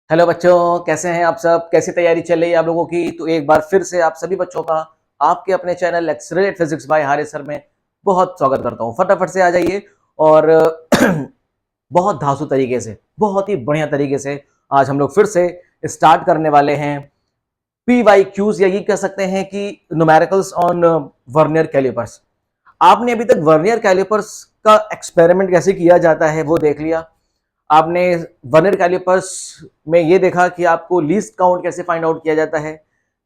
Hello बच्चों, कैसे हैं आप सब? कैसी तैयारी चल रही है आप लोगों की? तो एक बार फिर से आप सभी बच्चों का आपके अपने channel accelerate physics bye Haris sir में बहुत स्वागत करता हूं। फटाफट से आ जाइए और बहुत धांसू तरीके से, बहुत ही बढ़िया तरीके से आज हम लोग फिर से स्टार्ट करने वाले हैं PYQs, या ये कह सकते हैं कि न्यूमेरिकल्स ऑन वर्नियर कैलिपर्स। आपने अभी तक वर्नियर कैलिपर्स का एक्सपेरिमेंट कैसे किया जाता है वो देख लिया। आपने वर्नियर कैलिपर्स में ये देखा कि आपको लीस्ट काउंट कैसे फाइंड आउट किया जाता है,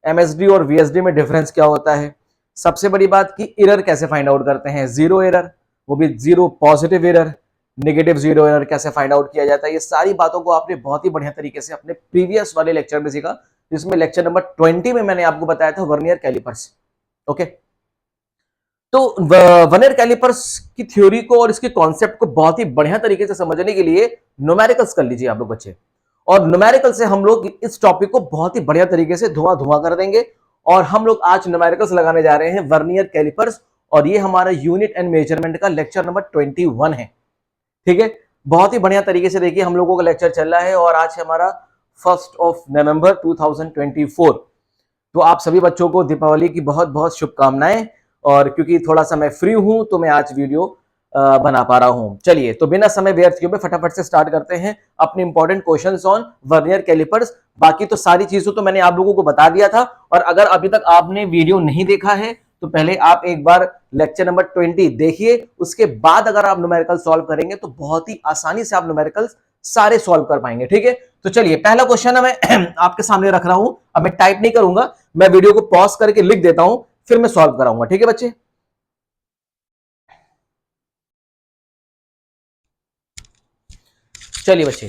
एमएसडी और वीएसडी में डिफरेंस क्या होता है, सबसे बड़ी बात कि एरर कैसे फाइंड आउट करते हैं, जीरो एरर, वो भी zero positive error, negative zero error कैसे फाइंड आउट किया जाता है। ये सारी बातों को आपने बहुत ही बढ़िया तरीके से अपने प्रीवियस वाले लेक्चर में सीखा, जिसमें लेक्चर नंबर 20 में मैंने आपको बताया था वर्नियर कैलिपर्स। ओके, तो वर्नियर कैलिपर्स की थ्योरी को और इसके कॉन्सेप्ट को बहुत ही बढ़िया तरीके से समझने के लिए न्यूमेरिकल्स कर लीजिए आप लोग बच्चे, और न्यूमेरिकल से हम लोग इस टॉपिक को बहुत ही बढ़िया तरीके से धुआं धुआं कर देंगे। और हम लोग आज न्यूमेरिकल्स लगाने जा रहे हैं वर्नियर कैलिपर्स, और ये हमारा यूनिट एंड मेजरमेंट का लेक्चर नंबर 21 है। ठीक है, बहुत ही बढ़िया तरीके से देखिए हम लोगों का लेक्चर चल रहा है, और आज हमारा 1 नवंबर 2024। तो आप सभी बच्चों को दीपावली की बहुत बहुत शुभकामनाएं, और क्योंकि थोड़ा सा मैं फ्री हूं तो मैं आज वीडियो बना पा रहा हूं। चलिए, तो बिना समय व्यर्थ किए फटाफट से स्टार्ट करते हैं अपने important questions on vernier calipers. बाकी तो सारी चीजों तो मैंने आप लोगों को बता दिया था, और अगर अभी तक आपने वीडियो नहीं देखा है तो पहले आप एक बार लेक्चर नंबर 20 देखिए, उसके बाद अगर आप न्यूमेरिकल सॉल्व करेंगे तो बहुत ही आसानी से आप न्यूमेरिकल्स सारे सॉल्व कर पाएंगे। ठीक है, तो चलिए पहला क्वेश्चन है मैं आपके सामने रख रहा हूं। अब मैं टाइप नहीं करूंगा, मैं वीडियो को पॉज करके लिख देता हूं, फिर मैं सॉल्व कराऊंगा। ठीक है बच्चे, चलिए बच्चे,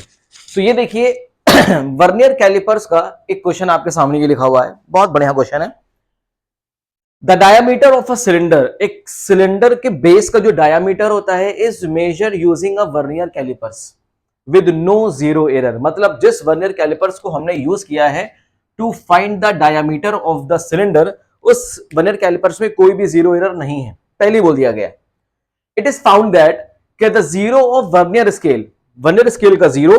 तो ये देखिए वर्नियर कैलिपर्स का एक क्वेश्चन आपके सामने ये लिखा हुआ है, बहुत बढ़िया क्वेश्चन है। The diameter of a cylinder, एक सिलेंडर के बेस का जो डायामीटर होता है, is measured using a vernier calipers with no zero error. मतलब जिस वर्नियर कैलिपर्स को हमने यूज किया है to find the diameter of the cylinder, उस वर्नियर कैलिपर्स में कोई भी जीरो एरर नहीं है, पहले बोल दिया गया। It is found that the zero of vernier scale का zero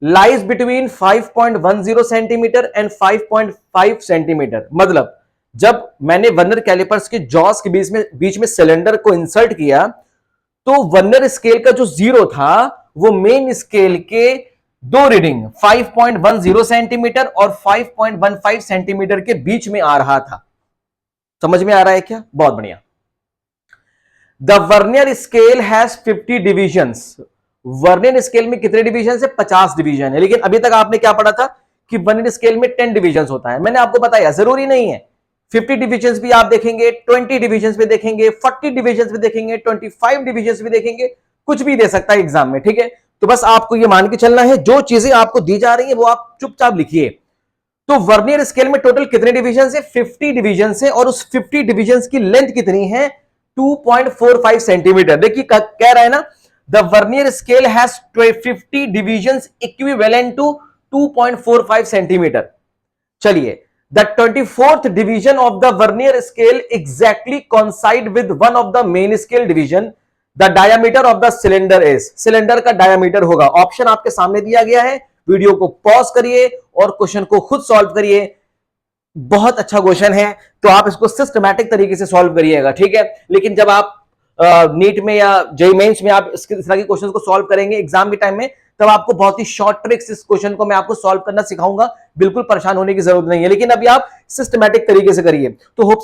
lies between 5.10 centimetre and 5.5 centimetre. मतलब जब मैंने वर्नियर कैलिपर्स के जॉस के बीच में सिलेंडर को इंसर्ट किया, तो वर्नियर स्केल का जो जीरो था वो मेन स्केल के दो रीडिंग 5.10 सेंटीमीटर और 5.15 सेंटीमीटर के बीच में आ रहा था। समझ में आ रहा है क्या? बहुत बढ़िया। The vernier scale has 50 divisions. Vernier scale में कितने डिवीजन है? 50 डिवीजन है। लेकिन अभी तक आपने क्या पढ़ा था कि वर्नियर स्केल में 10 डिवीजन होता है। मैंने आपको बताया जरूरी नहीं है, 50 डिवीजन भी आप देखेंगे, 20 डिवीजन भी देखेंगे, 40 डिवीजन भी देखेंगे, 25 डिवीजन भी देखेंगे, कुछ भी दे सकता है एग्जाम में। ठीक है, तो बस आपको ये मान के चलना है, जो चीजें आपको दी जा रही है वो आप चुपचाप लिखिए। तो वर्नियर स्केल में टोटल कितने डिवीजन है? 50 डिवीजन है, और उस 50 डिवीजन की लेंथ कितनी है? 2.45 सेंटीमीटर। देखिए कह रहा है ना, the vernier scale has 50 division equivalent to 2.45 centimetre. चलिए, the 24th division of the vernier scale exactly coincide with one of the main scale division. The diameter of the cylinder is, cylinder का diameter होगा। Option आपके सामने दिया गया है, video को pause करिए और क्वेश्चन को खुद सॉल्व करिए। बहुत अच्छा क्वेश्चन है, तो आप इसको सिस्टमैटिक तरीके से सॉल्व करिएगा। ठीक है, लेकिन जब आप नीट में या जेईई मेंस में आप इस तरह के क्वेश्चन को सॉल्व करेंगे एग्जाम के टाइम में, तब आपको बहुत ही शॉर्ट ट्रिक्स इस क्वेश्चन को मैं आपको सॉल्व करना सिखाऊंगा। बिल्कुल परेशान होने की जरूरत नहीं है, लेकिन अभी आप सिस्टमैटिक तरीके से करिए। तो होप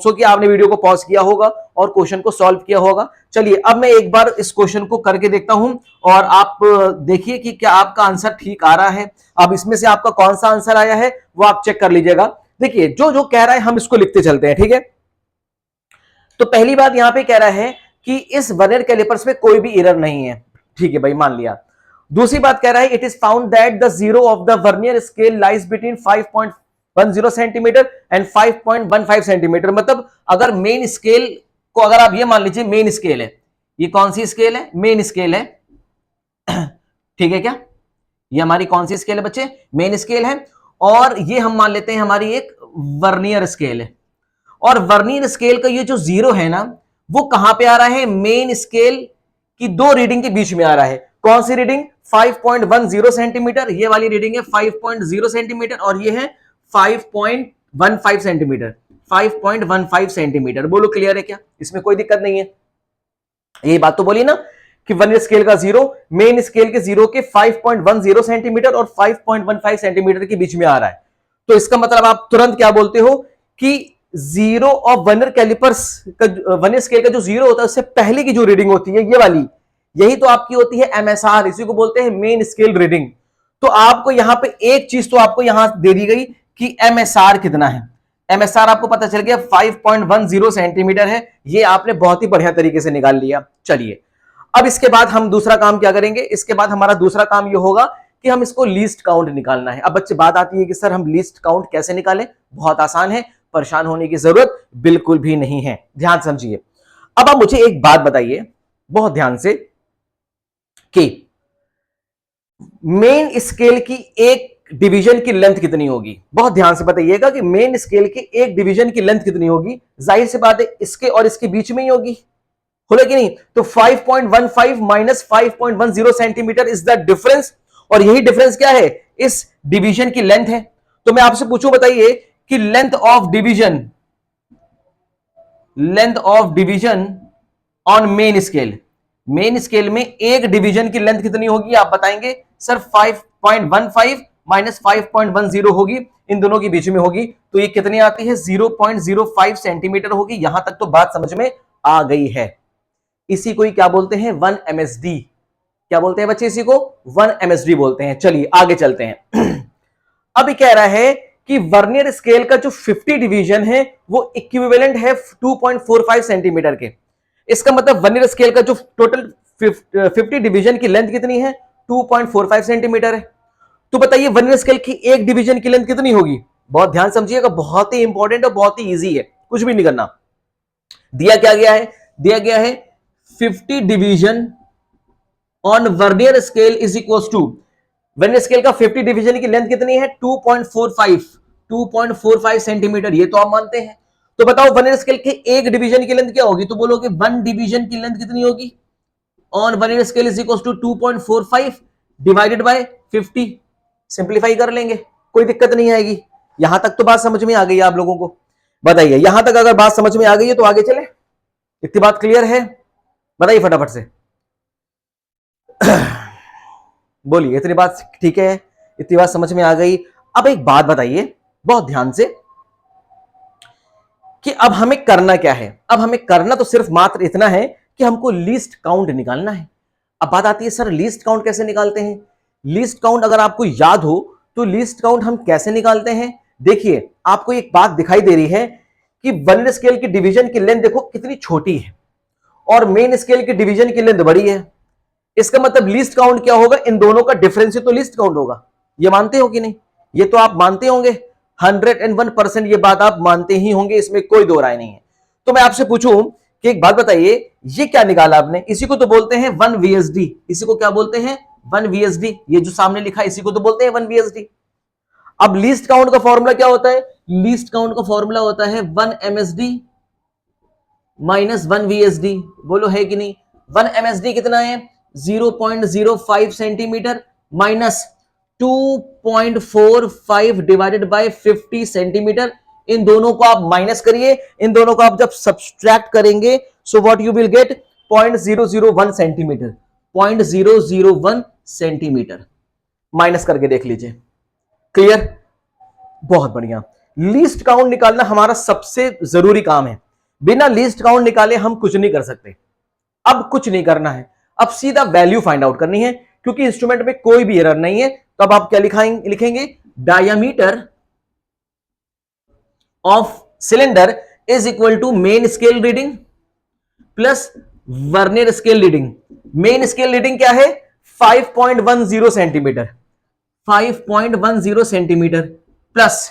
सो कि आपने वीडियो को पॉज किया होगा और क्वेश्चन को सॉल्व किया होगा। चलिए, अब मैं एक बार इस क्वेश्चन को करके देखता हूं, और आप देखिए कि क्या आपका आंसर ठीक आ रहा है। अब इसमें से आपका कौन सा आंसर आया है वो आप चेक कर लीजिएगा। देखिए, जो जो कह रहा है हम इसको लिखते चलते हैं। ठीक है, तो पहली बात यहां पे कह रहा है कि इस वर्नियर कैलिपर्स में कोई भी एरर नहीं है। ठीक है भाई, मान लिया। दूसरी बात कह रहा है, it is found that the zero of the vernier scale lies between 5.10 centimetre and 5.15 centimetre. मतलब अगर मेन स्केल को, अगर आप ये मान लीजिए मेन स्केल है, ये कौन सी स्केल है? मेन स्केल है। ठीक है क्या? ये हमारी कौन सी स्केल है बच्चे? मेन स्केल है। और ये हम मान लेते हैं हमारी एक वर्नियर स्केल है, और वर्नियर स्केल का ये जो जीरो है ना, वो कहां पे आ रहा है? मेन स्केल की दो रीडिंग के बीच में आ रहा है। कौन सी रीडिंग? 5.10 सेंटीमीटर, ये वाली रीडिंग है 5.0 सेंटीमीटर, और ये है 5.15 सेंटीमीटर, 5.15 सेंटीमीटर। बोलो क्लियर है क्या? इसमें कोई दिक्कत नहीं है। यही बात तो बोली ना कि वर्नियर स्केल का जीरो मेन स्केल के जीरो के 5.10 सेंटीमीटर और 5.15 सेंटीमीटर के बीच में आ रहा है। तो इसका मतलब आप तुरंत क्या बोलते हो कि जीरो ऑफ वर्नियर कैलिपर्स का, वर्नियर स्केल का जो जीरो होता है उससे पहले की जो रीडिंग होती है ये वाली, यही तो आपकी होती है एमएसआर, इसी को बोलते हैं मेन स्केल रीडिंग। तो आपको यहां पे एक चीज तो आपको यहां दे दी गई कि एमएसआर कितना है। एमएसआर आपको पता चल गया 5.10 सेंटीमीटर है, ये आपने बहुत ही बढ़िया तरीके से निकाल लिया। चलिए अब इसके बाद हम दूसरा काम क्या करेंगे? इसके बाद हमारा दूसरा काम ये होगा कि हम इसको लीस्ट काउंट निकालना है। अब बच्चे बात आती है कि सर हम लीस्ट काउंट कैसे निकालें? बहुत आसान है, परेशान होने की जरूरत बिल्कुल भी नहीं है। ध्यान समझिए। अब आप मुझे एक बात बताइए बहुत ध्यान से कि मेन स्केल की एक डिवीजन की लेंथ कितनी होगी? बहुत ध्यान से बताइएगा कि मेन स्केल के एक डिवीजन की लेंथ कितनी होगी? जाहिर सी बात है इसके और इसके बीच में ही होगी, होगा कि नहीं? तो 5.15 minus 5.10 centimetre is the difference, और यही डिफरेंस क्या है? इस डिवीजन की लेंथ है। तो मैं आपसे पूछूं, बताइए कि length of division on main scale, main scale में एक डिवीजन की लेंथ कितनी होगी? आप बताएंगे सर 5.15 माइनस 5.10 होगी, इन दोनों के बीच में होगी, तो ये कितनी आती है? 0.05 सेंटीमीटर होगी। यहां तक तो बात समझ में आ गई है। इसी को ही क्या बोलते हैं? 1 MSD। क्या बोलते हैं बच्चे? इसी को 1 MSD बोलते हैं। चलिए आगे चलते हैं। अब ये कह रहा है कि वर्नियर स्केल का जो 50 डिवीजन है वो इक्विवेलेंट है 2.45 सेंटीमीटर के। इसका मतलब वर्नियर स्केल का जो टोटल 50 डिवीजन की लेंथ कितनी है? 2.45 सेंटीमीटर है। तो बताइए वर्नियर स्केल की एक डिवीजन की लेंथ कितनी होगी? बहुत ध्यान समझिएगा, बहुत ही इंपॉर्टेंट और बहुत ही इजी है, कुछ भी नहीं करना। दिया क्या गया है? दिया गया है 50 division on vernier scale is equal to, vernier scale का 50 डिवीजन की लेंथ कितनी है? 2.45 सेंटीमीटर, ये तो आप मानते हैं। तो बताओ वर्नियर स्केल के एक डिवीजन की लेंथ क्या होगी? तो बोलोगे 1 डिवीजन की लेंथ कितनी होगी? On vernier scale is equal to 2.45 divided by 50। Simplify कर लेंगे, कोई दिक्कत नहीं आएगी। यहां तक तो बात समझ में आ गई आप लोगों को? बताइए यहां तक अगर बात समझ में आ गई है तो आगे चले। इतनी बात क्लियर है? बताइए फटाफट से। बोलिए इतनी बात ठीक है, इतनी बात समझ में आ गई। अब एक बात बताइए बहुत ध्यान से कि अब हमें करना क्या है? अब हमें करना तो सिर्फ मात्र इतना है कि हमको लीस्ट काउंट निकालना है। अब बात आती है सर लीस्ट काउंट कैसे निकालते हैं? लीस्ट काउंट अगर आपको याद हो तो लीस्ट काउंट हम कैसे निकालते हैं? देखिए आपको एक बात दिखाई दे रही है कि वर्नियर स्केल की डिवीजन की लेंथ देखो कितनी छोटी है और मेन स्केल की डिवीजन की लेंथ बड़ी है। इसका मतलब लीस्ट काउंट क्या होगा? इन दोनों का डिफरेंस ही तो लीस्ट काउंट होगा। ये मानते हो कि नहीं? ये तो आप मानते होंगे, 101% ये बात आप मानते ही होंगे, इसमें कोई दो राय नहीं है। तो मैं आपसे पूछूं कि एक बात बताइए, ये क्या निकाला आपने? इसी को तो बोलते हैं 1 VSD। इसी को क्या बोलते हैं? 1 VSD। ये जो सामने लिखा है इसी को तो बोलते हैं 1 VSD। अब लीस्ट काउंट का फॉर्मूला क्या होता है? लीस्ट काउंट का फॉर्मूला होता है 1 MSD माइनस 1 VSD। बोलो है कि नहीं? 1 MSD कितना है? 0.05 centimetre minus 2.45 divided by 50 centimetre. इन दोनों को आप माइनस करिए, इन दोनों को आप जब सब्सट्रैक्ट करेंगे so what you will get 0.001 centimetre. 0.001 centimetre minus करके देख लीजिए। क्लियर? बहुत बढ़िया। लीस्ट काउंट निकालना हमारा सबसे जरूरी काम है। बिना लीस्ट काउंट निकाले हम कुछ नहीं कर सकते। अब कुछ नहीं करना है, अब सीधा वैल्यू फाइंड आउट करनी है, क्योंकि इंस्ट्रूमेंट में कोई भी एरर नहीं है। तो अब आप क्या लिखेंगे? Diameter of cylinder is equal to main scale reading plus vernier scale reading. Main scale reading क्या है? 5.10 सेंटीमीटर, 5.10 सेंटीमीटर प्लस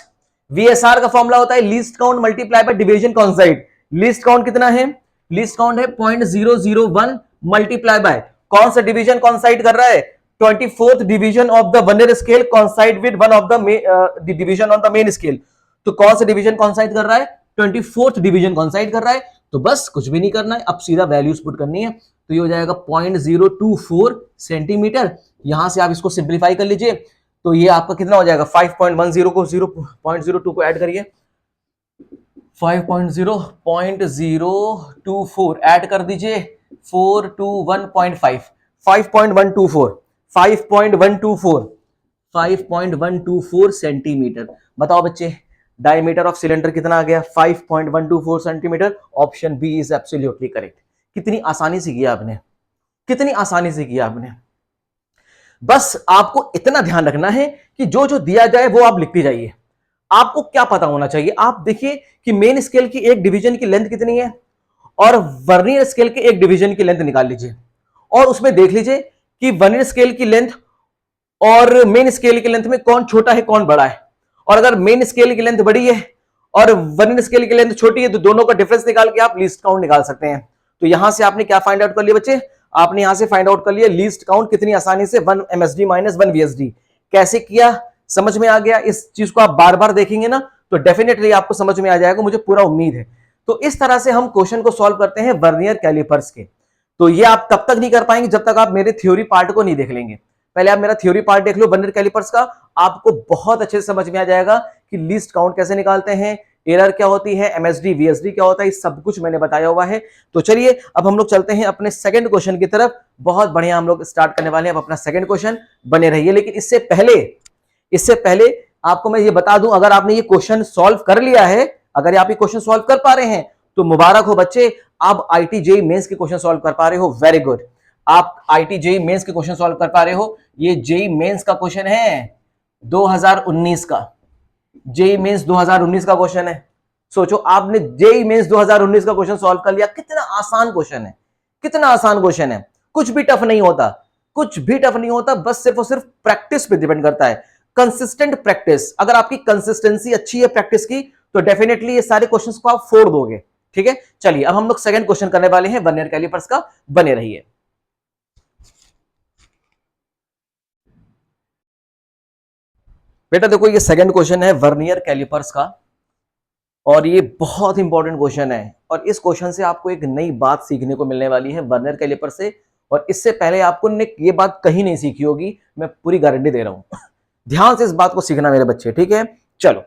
VSR का फॉर्मूला होता है least count multiply by division coincide. Least count कितना है? लीस्ट काउंट है 0.001 multiply by कौन सा डिवीजन कॉन्साइड कर रहा है? 24th division of the vernier scale कॉन्साइड with one of the division on the main scale. तो कौन सा डिवीजन कॉन्साइड कर रहा है? 24th डिवीजन कॉन्साइड कर रहा है। तो बस कुछ भी नहीं करना है, अब सीधा वैल्यूज पुट करनी है। तो ये हो जाएगा 0.024 सेंटीमीटर। यहां से आप इसको सिंप्लीफाई कर लीजिए, तो ये आपका कितना हो जाएगा 5.10 को 0.02 को ऐड करिए, 5.0.024 ऐड कर दीजिए 4 to 1.5, 5.124 सेंटीमीटर। बताओ बच्चे डायमीटर ऑफ सिलेंडर कितना आ गया 5.124 centimetre. Option B is absolutely correct. कितनी आसानी से किया आपने, कितनी आसानी से किया आपने। बस आपको इतना ध्यान रखना है कि जो जो दिया जाए वो आप लिखते जाइए। आपको क्या पता होना चाहिए, आप देखिए कि मेन स्केल की एक डिवीजन की लेंथ कितनी है और वर्नियर स्केल के एक डिवीजन की लेंथ निकाल लीजिए और उसमें देख लीजिए कि वर्नियर स्केल की लेंथ और मेन स्केल की लेंथ में कौन छोटा है कौन बड़ा है। और अगर मेन स्केल की लेंथ बड़ी है और वर्नियर स्केल की लेंथ छोटी है तो दोनों का डिफरेंस निकाल के आप लीस्ट काउंट निकाल सकते हैं। तो यहां से आपने क्या फाइंड आउट कर लिया बच्चे, आपने यहां से फाइंड आउट कर लिया लीस्ट काउंट कितनी आसानी से 1 MSD माइनस 1 VSD। कैसे किया समझ में आ गया। इस चीज को आप बार बार देखेंगे ना तो डेफिनेटली आपको समझ में आ जाएगा, मुझे पूरा उम्मीद है। तो इस तरह से हम क्वेश्चन को सॉल्व करते हैं वर्नियर कैलिपर्स के। तो ये आप तब तक नहीं कर पाएंगे जब तक आप मेरे थ्योरी पार्ट को नहीं देख लेंगे। पहले आप मेरा थ्योरी पार्ट देख लो वर्नियर कैलिपर्स का, आपको बहुत अच्छे से समझ में आ जाएगा कि लीस्ट काउंट कैसे निकालते हैं, एरर क्या होती है, MSD VSD क्या होता है, सब कुछ मैंने बताया हुआ है। तो चलिए अब हम लोग चलते हैं अपने सेकंड क्वेश्चन की तरफ। बहुत बढ़िया हम लोग स्टार्ट करने वाले हैं अब अपना सेकंड क्वेश्चन, बने रहिए। लेकिन इससे पहले आपको मैं ये बता दूं, अगर आपने ये क्वेश्चन सॉल्व कर लिया है, अगर आप ये क्वेश्चन सॉल्व कर पा रहे हैं तो मुबारक हो बच्चे, आप IIT JEE मेंस के क्वेश्चन सॉल्व कर पा रहे हो, वेरी गुड। आप IIT JEE मेंस के क्वेश्चन सॉल्व कर पा रहे हो। ये JEE मेंस का क्वेश्चन है 2019 का, JEE मेंस 2019 का क्वेश्चन है। सोचो आपने JEE मेंस 2019 का क्वेश्चन सॉल्व कर लिया, कितना आसान क्वेश्चन है, कितना आसान क्वेश्चन है। कुछ भी टफ नहीं होता, कुछ भी टफ नहीं होता, बस सिर्फ और सिर्फ प्रैक्टिस पे डिपेंड करता है, कंसिस्टेंट प्रैक्टिस। अगर आपकी कंसिस्टेंसी अच्छी है प्रैक्टिस की तो डेफिनेटली ये सारे क्वेश्चंस को आप फोड़ दोगे। ठीक है, चलिए अब हम लोग सेकंड क्वेश्चन करने वाले हैं वर्नियर कैलिपर्स का, बने रहिए। बेटा देखो ये सेकंड क्वेश्चन है वर्नियर कैलिपर्स का और ये बहुत इंपॉर्टेंट क्वेश्चन है और इस क्वेश्चन से आपको एक नई बात सीखने को मिलने वाली है वर्नियर कैलिपर से। और इससे पहले आपको ये बात कहीं नहीं सीखी होगी, मैं पूरी गारंटी दे रहा हूं। ध्यान से इस बात को सीखना मेरे बच्चे, ठीक है। चलो,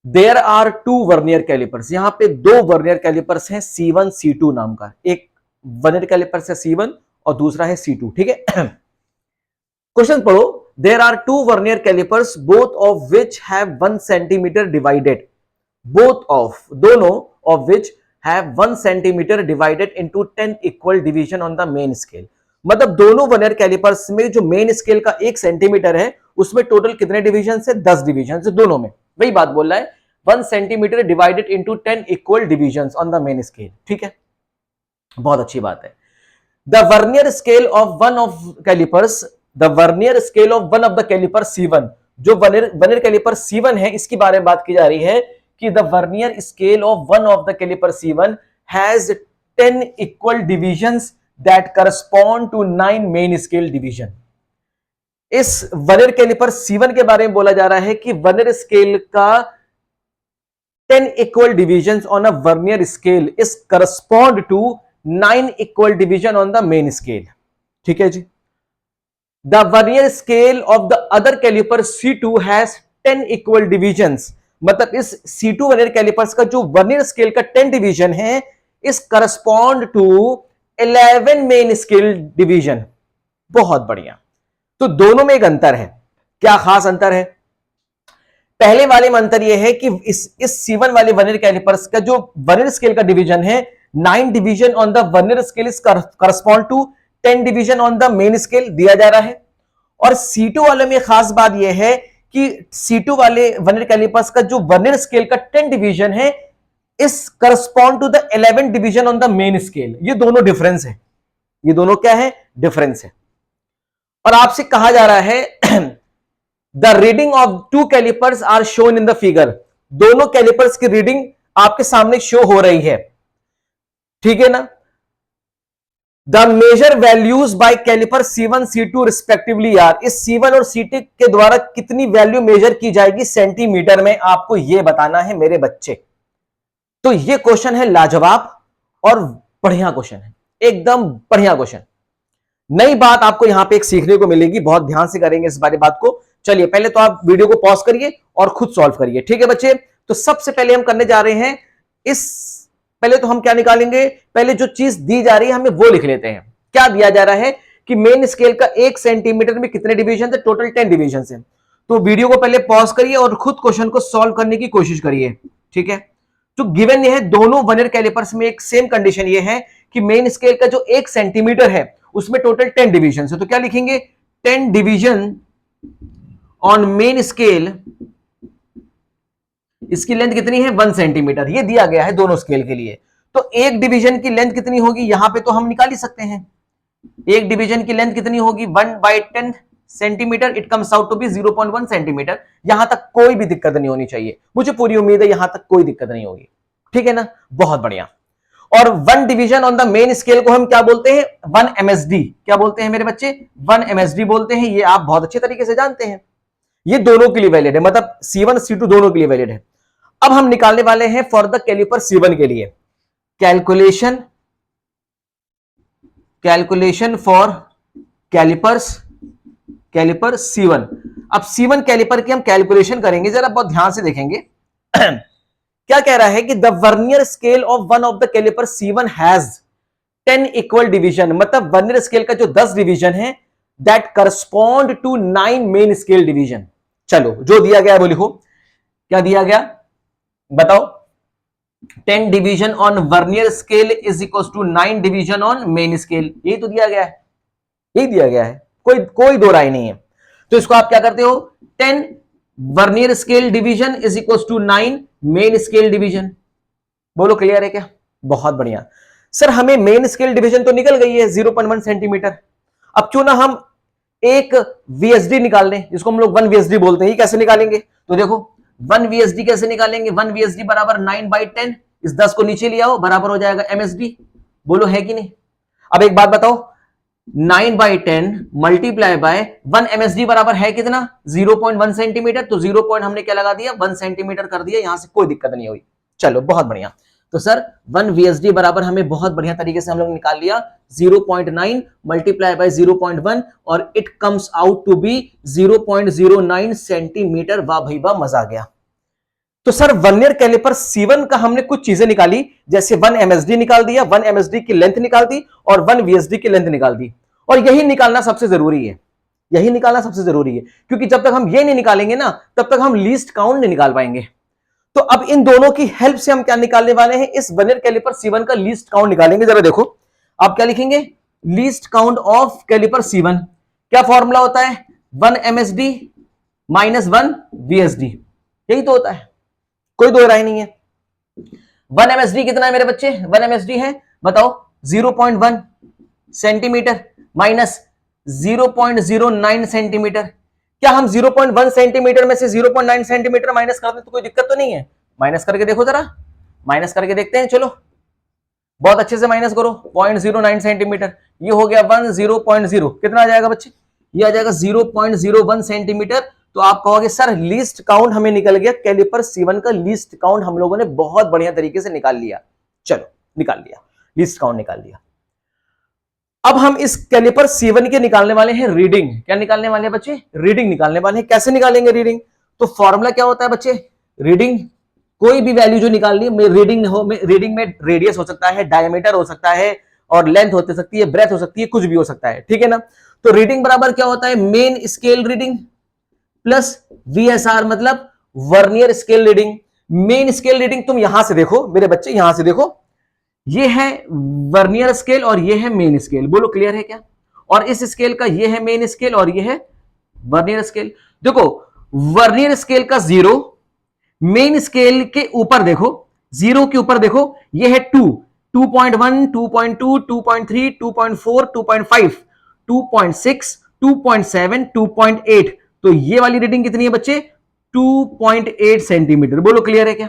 देयर आर 2 वर्नियर कैलिपर्स, यहां पे 2 वर्नियर कैलिपर्स हैं C1 C2 नाम का। एक वर्नियर कैलिपर्स है C1 और दूसरा है C2, ठीक है। क्वेश्चन पढ़ो, there are 2 vernier callipers both of which have 1 centimetre divided, both of, दोनों of which have 1 centimetre divided into 10 equal division on the main scale. मतलब दोनों वर्नियर कैलिपर्स में जो मेन स्केल का 1 सेंटीमीटर है उसमें टोटल कितने डिवीजन है, 10 डिवीजन है दोनों में। वही बात बोल रहा है, 1 centimetre divided into 10 equal division on the main scale, ठीक है, बहुत अच्छी बात है। The vernier scale of one of calipers, the vernier scale of one of the caliper C1, जो वर्नियर कैलिपर C1 है इसकी बारे में बात की जा रही है कि the vernier scale of one of the caliper C1 has 10 equal divisions that correspond to 9 main scale division। इस वर्नियर कैलिपर C1 के बारे में बोला जा रहा है कि वर्नियर स्केल का 10 equal divisions on a vernier scale is correspond to 9 equal division on the main scale, ठीक है जी। The vernier scale of the other caliper C2 has 10 equal divisions, मतलब इस C2 वर्नियर कैलिपर्स का जो vernier scale का 10 division है इस correspond to 11 main scale division. बहुत बढ़िया। तो दोनों में एक अंतर है, क्या खास अंतर है? पहले वाले में अंतर यह है कि इस C1 वाले वर्नियर कैलिपर्स का जो वर्नियर स्केल का डिवीजन है 9 division on the vernier scale is correspond to 10 division on the main scale दिया जा रहा है। और C2 वाले में खास बात यह है कि C2 वाले वर्नियर कैलिपर्स का जो वर्नियर स्केल का 10 डिवीजन है इस correspond to the 11 division on the main scale. ये दोनों डिफरेंस है, ये दोनों क्या है, डिफरेंस है। और आपसे कहा जा रहा है the reading of 2 calipers are shown in the figure, दोनों कैलिपर्स की रीडिंग आपके सामने शो हो रही है, ठीक है ना। The measure values by caliper C1 C2 respectively are, इस C1 और C2 के द्वारा कितनी वैल्यू मेजर की जाएगी सेंटीमीटर में, आपको यह बताना है मेरे बच्चे। तो यह क्वेश्चन है लाजवाब और बढ़िया क्वेश्चन है। एकदम बढ़िया क्वेश्चन। नई बात आपको यहां पे एक सीखने को मिलेगी, बहुत ध्यान से करेंगे इस बारे बात को। चलिए पहले तो आप वीडियो को पॉज करिए और खुद सॉल्व करिए, ठीक है बच्चे। तो सबसे पहले हम करने जा रहे हैं पहले तो हम क्या निकालेंगे, पहले जो चीज दी जा रही है हमें वो लिख लेते हैं। क्या दिया जा रहा है कि मेन स्केल का 1 सेंटीमीटर में कितने डिवीजन है, टोटल 10 डिवीजन है। तो वीडियो को पहले पॉज करिए और खुद क्वेश्चन को सॉल्व करने की कोशिश करिए, ठीक है। तो गिवन ये है, दोनों वर्नियर कैलिपर्स में एक सेम कंडीशन ये है कि मेन स्केल का जो 1 सेंटीमीटर है उसमें टोटल 10 डिवीजन है। तो क्या लिखेंगे, 10 डिवीजन ऑन मेन स्केल, इसकी लेंथ कितनी है 1 सेंटीमीटर, ये दिया गया है दोनों स्केल के लिए। तो एक डिवीजन की लेंथ कितनी होगी, यहां पे तो हम निकाल ही सकते हैं। एक डिवीजन की लेंथ कितनी होगी 1/10 centimetre, it comes out to be 0.1 centimetre. यहां तक कोई भी दिक्कत नहीं होनी चाहिए, मुझे पूरी उम्मीद है यहां तक कोई दिक्कत नहीं होगी, ठीक है ना, बहुत बढ़िया। और 1 division on the main scale को हम क्या बोलते हैं, 1 MSD। क्या बोलते हैं मेरे बच्चे, 1 MSD बोलते हैं। ये आप बहुत अच्छे तरीके से जानते हैं, ये दोनों के लिए वैलिड है, मतलब C1 C2 दोनों के लिए वैलिड है। अब हम निकालने वाले हैं फॉर द कैलिपर C1 के लिए कैलकुलेशन फॉर कैलिपर C1। अब C1 कैलिपर की हम कैलकुलेशन करेंगे, जरा बहुत ध्यान से देखेंगे। क्या कह रहा है कि the vernier scale of one of the caliper C1 has 10 equal division, मतलब वर्नियर स्केल का जो 10 डिवीजन है that correspond to 9 main scale division. चलो जो दिया गया वो लिखो, क्या दिया गया बताओ। 10 division on vernier scale is equal to 9 division on main scale, यही तो दिया गया है, यही दिया गया है, कोई दो राय नहीं है। तो इसको आप क्या करते हो, 10 vernier scale division is equal to 9 main scale division. बोलो क्लियर है क्या, बहुत बढ़िया। सर हमें मेन स्केल डिवीजन तो निकल गई है 0.1 सेंटीमीटर, अब क्यों ना हम एक VSD निकाल लें, जिसको हम लोग 1 VSD बोलते हैं। ये कैसे निकालेंगे, तो देखो 1 VSD कैसे निकालेंगे, 1 VSD बराबर 9/10, इस 10 को नीचे ले आओ, बराबर हो जाएगा MSD। बोलो है कि नहीं। अब एक बात बताओ, 9/10 मल्टीप्लाई बाय 1 MSD बराबर है कितना 0.1 सेंटीमीटर। तो 0. हमने क्या लगा दिया 1 सेंटीमीटर कर दिया, यहां से कोई दिक्कत नहीं हुई। चलो बहुत बढ़िया। तो सर 1 VSD बराबर हमें बहुत बढ़िया तरीके से हम लोग निकाल लिया 0.9 मल्टीप्लाई बाय 0.1 और it comes out to be 0.09 centimetre. वाह भाई वाह, मजा आ गया। तो सर वर्नियर कैलिपर C1 का हमने कुछ चीजें निकाली, जैसे 1 MSD निकाल दिया, 1 MSD की लेंथ निकाल दी और 1 VSD की लेंथ निकाल दी। और यही निकालना सबसे जरूरी है, यही निकालना सबसे जरूरी है, क्योंकि जब तक हम ये नहीं निकालेंगे ना तब तक हम लीस्ट काउंट नहीं निकाल पाएंगे। तो अब इन दोनों की हेल्प से हम क्या निकालने वाले हैं, इस वर्नियर कैलिपर C1 का लीस्ट काउंट निकालेंगे। जरा देखो आप क्या लिखेंगे, least count of caliper C1। क्या फॉर्मूला होता है 1 MSD माइनस 1 VSD, यही तो होता है, कोई दो राय नहीं है। 1 MSD कितना है मेरे बच्चे, 1 MSD है बताओ 0.1 सेंटीमीटर माइनस 0.09 सेंटीमीटर। क्या हम 0.1 सेंटीमीटर में से 0.9 सेंटीमीटर माइनस कर दें तो कोई दिक्कत तो नहीं है। माइनस करके देखो, जरा माइनस करके देखते हैं, चलो बहुत अच्छे से माइनस करो। 0.09 सेंटीमीटर, ये हो गया 1 0.0, कितना आ जाएगा बच्चे, ये आ जाएगा 0.01 सेंटीमीटर। तो आप कहोगे सर लीस्ट काउंट हमें निकल गया, कैलिपर C1 का लीस्ट काउंट हम लोगों ने बहुत बढ़िया तरीके से निकाल लिया। चलो निकाल लिया, लीस्ट काउंट निकाल लिया। अब हम इस कैलिपर C1 के निकालने वाले हैं रीडिंग। क्या निकालने वाले हैं बच्चे, रीडिंग निकालने वाले हैं। कैसे निकालेंगे रीडिंग, तो फॉर्मूला क्या होता है बच्चे, रीडिंग कोई भी वैल्यू जो निकालनी है, रीडिंग में रेडियस हो सकता है, डायमीटर हो सकता है और लेंथ हो सकती है, ब्रेथ हो सकती है, कुछ भी हो सकता है, ठीक है ना। तो रीडिंग बराबर क्या होता है, main scale reading plus VSR मतलब vernier scale reading. Main scale reading तुम यहां से देखो मेरे बच्चे, यहां से देखो, ये है वर्नियर स्केल और ये है मेन स्केल। बोलो क्लियर है क्या, और इस स्केल का ये है मेन स्केल और ये है वर्नियर स्केल। देखो वर्नियर स्केल का 0, मेन स्केल के ऊपर देखो, 0 के ऊपर देखो ये है 2, 2.1, 2.2, 2.3, 2.4, 2.5, 2.6, 2.7, 2.8। तो ये वाली रीडिंग कितनी है बच्चे 2.8 सेंटीमीटर। बोलो क्लियर है क्या।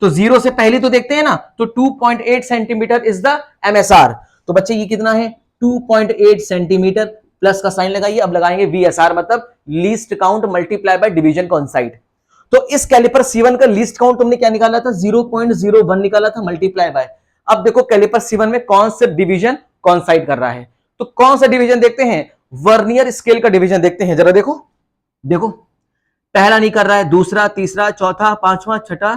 तो 0 से पहले तो देखते हैं ना, तो 2.8 सेंटीमीटर इज द MSR। तो बच्चे ये कितना है 2.8 सेंटीमीटर, प्लस का साइन लगाइए। अब लगाएंगे VSR मतलब least count multiply by division कॉन्साइड। तो इस कैलिपर C1 का लीस्ट काउंट तुमने क्या निकाला था 0.01 निकाला था मल्टीप्लाई बाय। अब देखो कैलिपर C1 में कौन से डिवीजन कॉन्साइड कर रहा है। तो कौन सा डिवीजन देखते हैं? वर्नियर स्केल का डिवीजन देखते हैं। जरा देखो देखो, पहला नहीं कर रहा है, दूसरा, तीसरा, चौथा, पांचवा, छठा,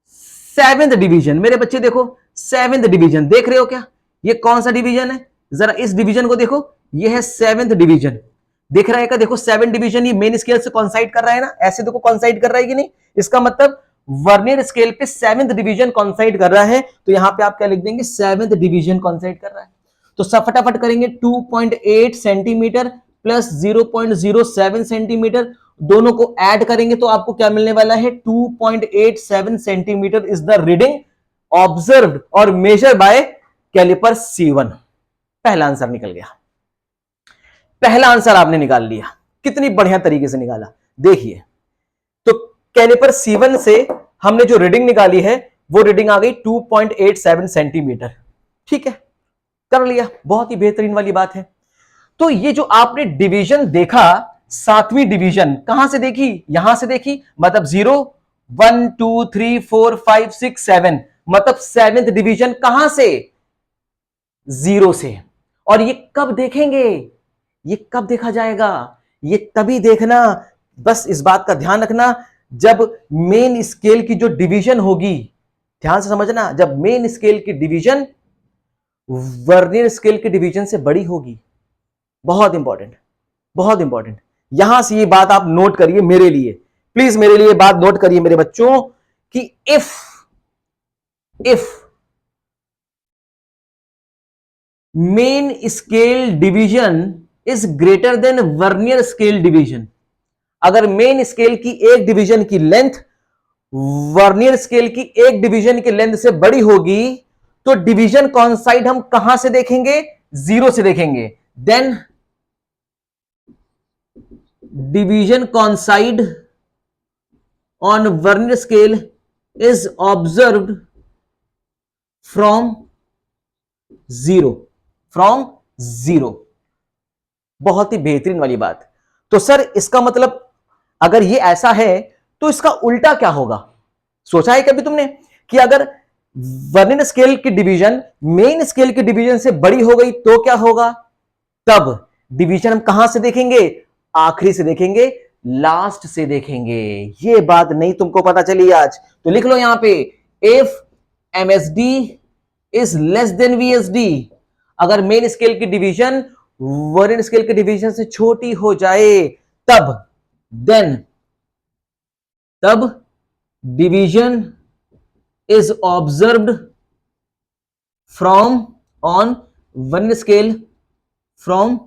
सेवेंथ डिवीजन। मेरे बच्चे देखो, सेवेंथ डिवीजन देख रहे हो क्या? ये कौन सा डिवीजन है? जरा इस डिवीजन को देखो, ये है सेवेंथ डिवीजन। देख रहा है क्या? देखो, सेवन डिवीजन ये मेन स्केल से कॉन्साइड कर रहा है ना, ऐसे देखो कॉन्साइड कर रहा है कि नहीं? इसका मतलब वर्नियर स्केल पे सेवेंथ डिवीजन कॉन्साइड कर रहा है। तो यहां पे आप क्या लिख देंगे? सेवेंथ डिवीजन कॉन्साइड कर रहा है। तो सब फटाफट करेंगे, 2.8 सेंटीमीटर प्लस 0.07 सेंटीमीटर, दोनों को ऐड करेंगे तो आपको क्या मिलने वाला है? 2.87 centimetre is the reading observed और मेजर बाय कैलिपर C1। पहला आंसर निकल गया। पहला आंसर आपने निकाल लिया। कितनी बढ़िया तरीके से निकाला, देखिए। तो कैलिपर C1 से हमने जो रीडिंग निकाली है वो रीडिंग आ गई 2.87 सेंटीमीटर। ठीक है, कर लिया, बहुत ही बेहतरीन वाली बात है। तो ये जो आपने डिवीजन देखा, सातवीं डिवीजन कहां से देखी? यहां से देखी, मतलब 0, 1, 2, 3, 4, 5, 6, 7, मतलब सेवेंथ डिवीजन कहां से? 0 से। और ये कब देखेंगे? ये कब देखा जाएगा? ये तभी देखना, बस इस बात का ध्यान रखना, जब मेन स्केल की जो डिवीजन होगी, ध्यान से समझना, जब मेन स्केल की डिवीजन वर्नियर स्केल की डिवीजन से बड़ी होगी। बहुत इंपॉर्टेंट, बहुत इंपॉर्टेंट। यहां से ये बात आप नोट करिए मेरे लिए, प्लीज मेरे लिए बात नोट करिए मेरे बच्चों, कि if main scale division is greater than vernier scale division, अगर मेन स्केल की एक डिवीजन की लेंथ वर्नियर स्केल की एक डिवीजन की लेंथ से बड़ी होगी, तो डिवीजन कॉन्साइड हम कहां से देखेंगे? 0 से देखेंगे। Then division coincide on vernier scale is observed from 0। बहुत ही बेहतरीन वाली बात। तो सर इसका मतलब अगर ये ऐसा है तो इसका उल्टा क्या होगा? सोचा है कभी तुमने कि अगर वर्नियर स्केल की डिवीजन मेन स्केल की डिवीजन से बड़ी हो गई तो क्या होगा? तब डिवीजन हम कहां से देखेंगे? आखिरी से देखेंगे, लास्ट से देखेंगे। ये बात नहीं तुमको पता चली आज, तो लिख लो यहां पे, if MSD is less than VSD, अगर मेन स्केल की डिवीजन वर्नियर स्केल की डिवीजन से छोटी हो जाए, तब division is observed from on vernier scale from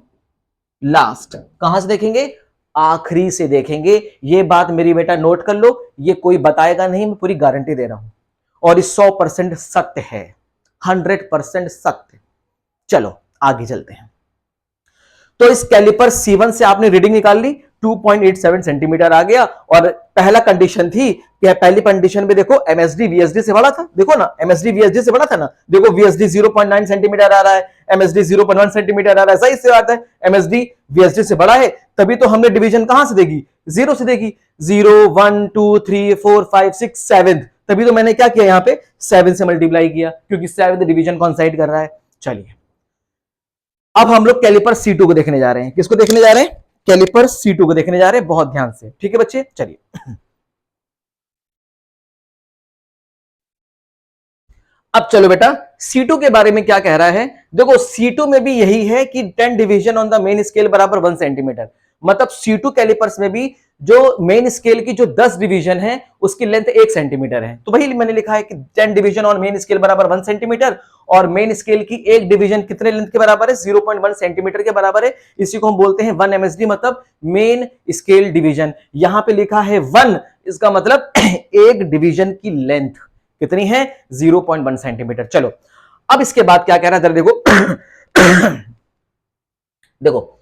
last. कहां से देखेंगे? आखिरी से देखेंगे। ये बात मेरी बेटा नोट कर लो, ये कोई बताएगा नहीं, मैं पूरी गारंटी दे रहा हूं, और ये 100% सत्य है, 100% सत्य। चलो आगे चलते हैं। तो इस कैलिपर C1 से आपने रीडिंग निकाल ली, 2.87 सेंटीमीटर आ गया। और पहला कंडीशन थी कि पहली कंडीशन में देखो MSD VSD से बड़ा था, देखो ना, MSD VSD से बड़ा था ना, देखो VSD 0.9 सेंटीमीटर आ रहा है, MSD 0.1 सेंटीमीटर आ रहा है, सही से बात है, MSD VSD से बड़ा है, तभी तो हमने डिवीजन कहां से देखी? 0 से देखी। 0, 1, 2, 3, 4, 5, 6, 7, तभी तो मैंने क्या किया यहां पे? 7 से मल्टीप्लाई किया, क्योंकि 7th डिवीजन कॉन्साइड कर रहा है। चलिए अब हम लोग कैलिपर C2 को देखने जा रहे हैं। किसको देखने जा रहे हैं? कैलिपर C2 को देखने जा रहे हैं, बहुत ध्यान से, ठीक है बच्चे। चलिए अब चलो बेटा, C2 के बारे में क्या कह रहा है? देखो C2 में भी यही है कि 10 division on the main scale बराबर 1 सेंटीमीटर, मतलब C2 कैलिपर्स में भी जो मेन स्केल की जो 10 डिवीजन है उसकी लेंथ 1 सेंटीमीटर है। तो वही मैंने लिखा है कि 10 डिवीजन ऑन मेन स्केल बराबर 1 सेंटीमीटर, और मेन स्केल की एक डिवीजन कितने लेंथ के बराबर है? 0.1 सेंटीमीटर के बराबर है। इसी को हम बोलते हैं 1 MSD, मतलब मेन स्केल डिवीजन। यहां पे लिखा है 1, इसका मतलब एक डिवीजन की लेंथ कितनी है? 0.1 सेंटीमीटर। चलो अब इसके बाद क्या कह रहा है, जरा देखो देखो,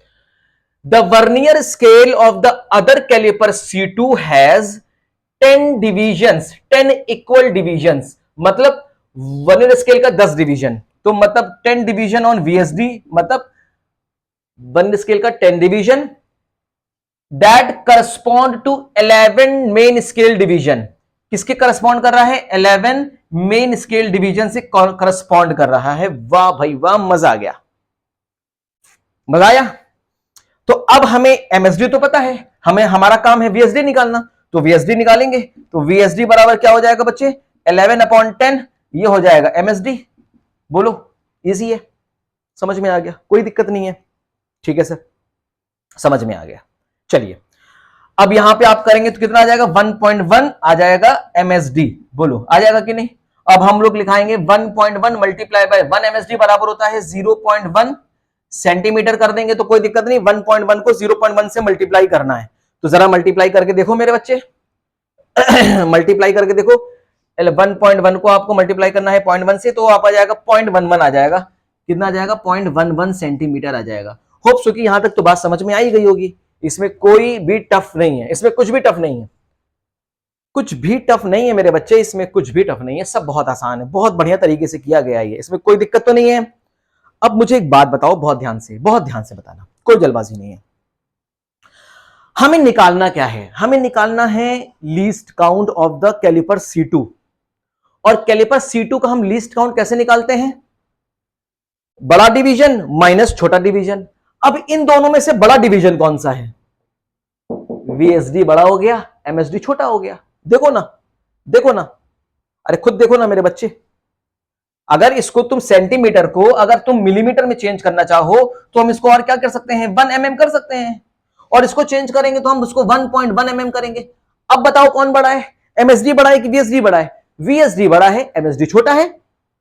the vernier scale of the other caliper C2 has 10 divisions, 10 equal divisions, मतलब वर्नियर स्केल का 10 डिवीजन, तो मतलब 10 डिवीजन ऑन VSD, मतलब वर्नियर स्केल का 10 division that correspond to 11 main scale division. किसके करस्पॉन्ड कर रहा है? 11 मेन स्केल डिवीजन से करस्पॉन्ड कर रहा है। वाह भाई वाह, मजा आ गया। मजा आया? तो अब हमें एमएसडी तो पता है, हमें हमारा काम है वीएसडी निकालना, तो वीएसडी निकालेंगे। तो वीएसडी बराबर क्या हो जाएगा बच्चे? 11/10, ये हो जाएगा एमएसडी। बोलो, इजी है, समझ में आ गया? कोई दिक्कत नहीं है, ठीक है सर, समझ में आ गया। चलिए अब यहां पे आप करेंगे तो कितना आ जाएगा? 1.1 आ जाएगा एमएसडी। बोलो आ जाएगा कि नहीं? अब हम लोग लिखाएंगे 1.1 मल्टीप्लाई बाय 1 एमएसडी बराबर होता है 0.1 सेंटीमीटर। कर देंगे तो कोई दिक्कत नहीं, 1.1 को 0.1 से मल्टीप्लाई करना है। तो जरा मल्टीप्लाई करके देखो मेरे बच्चे, मल्टीप्लाई करके देखो। 1.1 को आपको मल्टीप्लाई करना है 0.1 से, तो आप आ जाएगा 0.11 आ जाएगा। कितना आ जाएगा? 0.11 सेंटीमीटर आ जाएगा। होप सो कि यहां तक तो बात समझ में आई गई होगी। इसमें कोई भी टफ नहीं है, इसमें कुछ भी टफ नहीं है, कुछ भी टफ नहीं है मेरे बच्चे, इसमें कुछ भी टफ नहीं है, सब बहुत आसान है, बहुत बढ़िया तरीके से किया गया है, इसमें कोई दिक्कत तो नहीं है। अब मुझे एक बात बताओ, बहुत ध्यान से बताना, कोई जल्दबाजी नहीं है। हमें निकालना क्या है? हमें निकालना है least count of the caliper C2। और कैलिपर C2 का हम लीस्ट काउंट कैसे निकालते हैं? बड़ा डिवीजन माइनस छोटा डिवीजन। अब इन दोनों में से बड़ा डिवीजन कौन सा है? VSD बड़ा हो गया, MSD छोटा हो गया। देखो ना, देखो ना, अरे खुद देखो ना मेरे बच्चे। अगर इसको तुम सेंटीमीटर को अगर तुम मिलीमीटर में चेंज करना चाहो तो हम इसको और क्या कर सकते हैं? 1 mm कर सकते हैं। और इसको चेंज करेंगे तो हम उसको 1.1 mm करेंगे। अब बताओ कौन बड़ा है? MSD बड़ा है कि VSD बड़ा है? VSD बड़ा है, MSD छोटा है।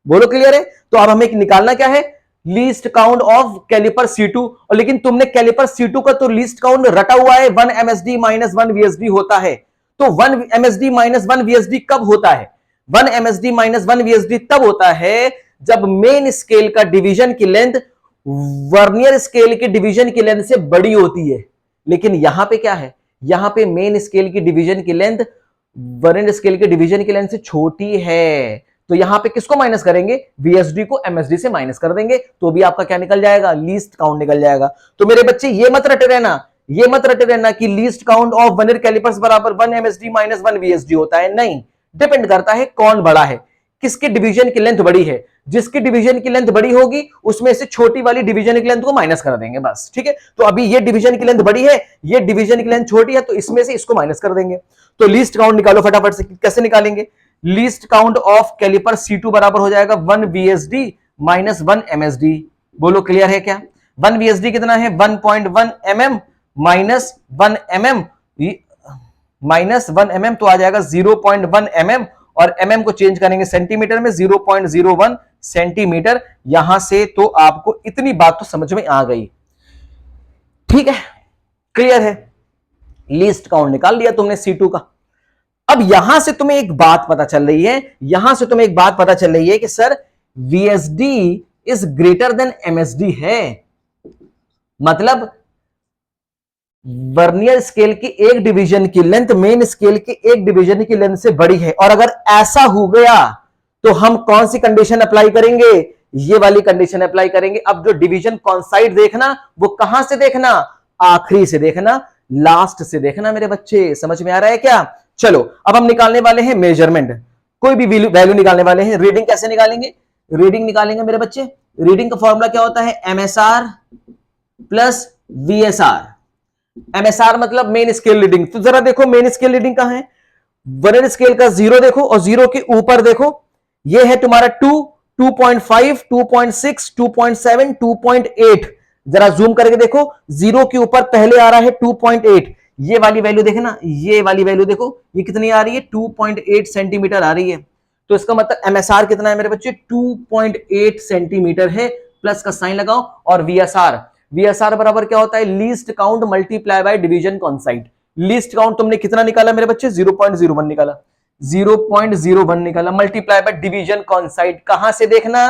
बोलो क्लियर है? तो अब हमें निकालना क्या है? Least count of caliper C2। और लेकिन तुमने कैलिपर C2 का तो लीस्ट काउंट रटा हुआ है 1 MSD माइनस 1 VSD होता है। तो 1 MSD माइनस 1 VSD कब होता है? 1 MSD माइनस 1 VSD तब होता है जब मेन स्केल का डिवीजन की लेंथ वर्नियर स्केल के डिवीजन की लेंथ से बड़ी होती है। लेकिन यहां पे क्या है? यहां पे मेन स्केल की डिवीजन की लेंथ वर्नियर स्केल के डिवीजन की लेंथ से छोटी है। तो यहां पे किसको माइनस करेंगे? VSD को MSD से माइनस कर देंगे, तो भी आपका क्या निकल जाएगा? लीस्ट काउंट निकल जाएगा। तो मेरे बच्चे ये मत रटे रहना, ये मत रटे रहना कि least count of vernier calipers बराबर 1 MSD माइनस 1 VSD होता है। नहीं, डिपेंड करता है कौन बड़ा है, किसके डिवीजन की लेंथ बड़ी है। जिसकी डिवीजन की लेंथ बड़ी होगी उसमें से छोटी वाली डिवीजन की लेंथ को माइनस कर देंगे, बस। ठीक है, तो अभी ये डिवीजन की लेंथ बड़ी है, ये डिवीजन की लेंथ छोटी है, तो इसमें से इसको माइनस कर देंगे। तो लीस्ट काउंट निकालो फटाफट से। कैसे निकालेंगे? Least count of caliper C2 बराबर हो जाएगा 1 VSD माइनस 1 MSD। बोलो क्लियर है क्या? 1 VSD कितना है? 1.1 mm minus 1 mm minus 1 mm, तो आ जाएगा 0.1 mm। और mm को चेंज करेंगे सेंटीमीटर में, 0.01 सेंटीमीटर। यहां से तो आपको इतनी बात तो समझ में आ गई, ठीक है, क्लियर है? लीस्ट काउंट निकाल लिया तुमने C2 का। अब यहां से तुम्हें एक बात पता चल रही है, यहां से तुम्हें एक बात पता चल रही है कि sir VSD is greater than MSD है। मतलब वर्नियर स्केल की एक डिवीजन की लेंथ मेन स्केल की एक डिवीजन की लेंथ से बड़ी है। और अगर ऐसा हो गया तो हम कौन सी कंडीशन अप्लाई करेंगे? ये वाली कंडीशन अप्लाई करेंगे। अब जो डिवीजन कॉन्साइड देखना, वो कहां से देखना? आखिरी से देखना, लास्ट से देखना मेरे बच्चे। समझ में आ रहा है क्या? चलो अब हम निकालने वाले हैं मेजरमेंट, कोई भी वैल्यू निकालने वाले हैं। रीडिंग कैसे निकालेंगे? रीडिंग निकालेंगे मेरे बच्चे, रीडिंग का फॉर्मूला क्या होता है? MSR plus VSR। MSR मतलब मेन स्केल रीडिंग। तो जरा देखो मेन स्केल रीडिंग कहां है? वर्नियर स्केल का 0 देखो और 0 के ऊपर देखो, ये है तुम्हारा 2, 2.5, 2.6, 2.7, 2.8। जरा जूम करके देखो, 0 के ऊपर पहले आ रहा है 2.8। ये वाली वैल्यू देखना, ये वाली वैल्यू देखो, ये कितनी आ रही है? 2.8 सेंटीमीटर आ रही है। तो इसका मतलब MSR कितना है मेरे बच्चे? 2.8 सेंटीमीटर है। प्लस का साइन लगाओ। और VSR बराबर क्या होता है? Least count multiply by division coincide. Least count तुमने कितना निकाला मेरे बच्चे? 0.01 निकाला, 0.01 निकाला, मल्टीप्लाई बाय डिवीजन कॉन्साइड। कहां से देखना?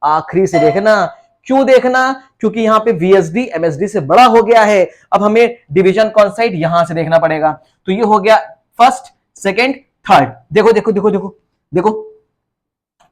आखिरी से देखना। क्यों देखना? क्योंकि यहां पे VSD MSD से बड़ा हो गया है। अब हमें डिवीजन कॉन्साइड यहां से देखना पड़ेगा। तो ये हो गया फर्स्ट, सेकंड, थर्ड। देखो देखो देखो देखो देखो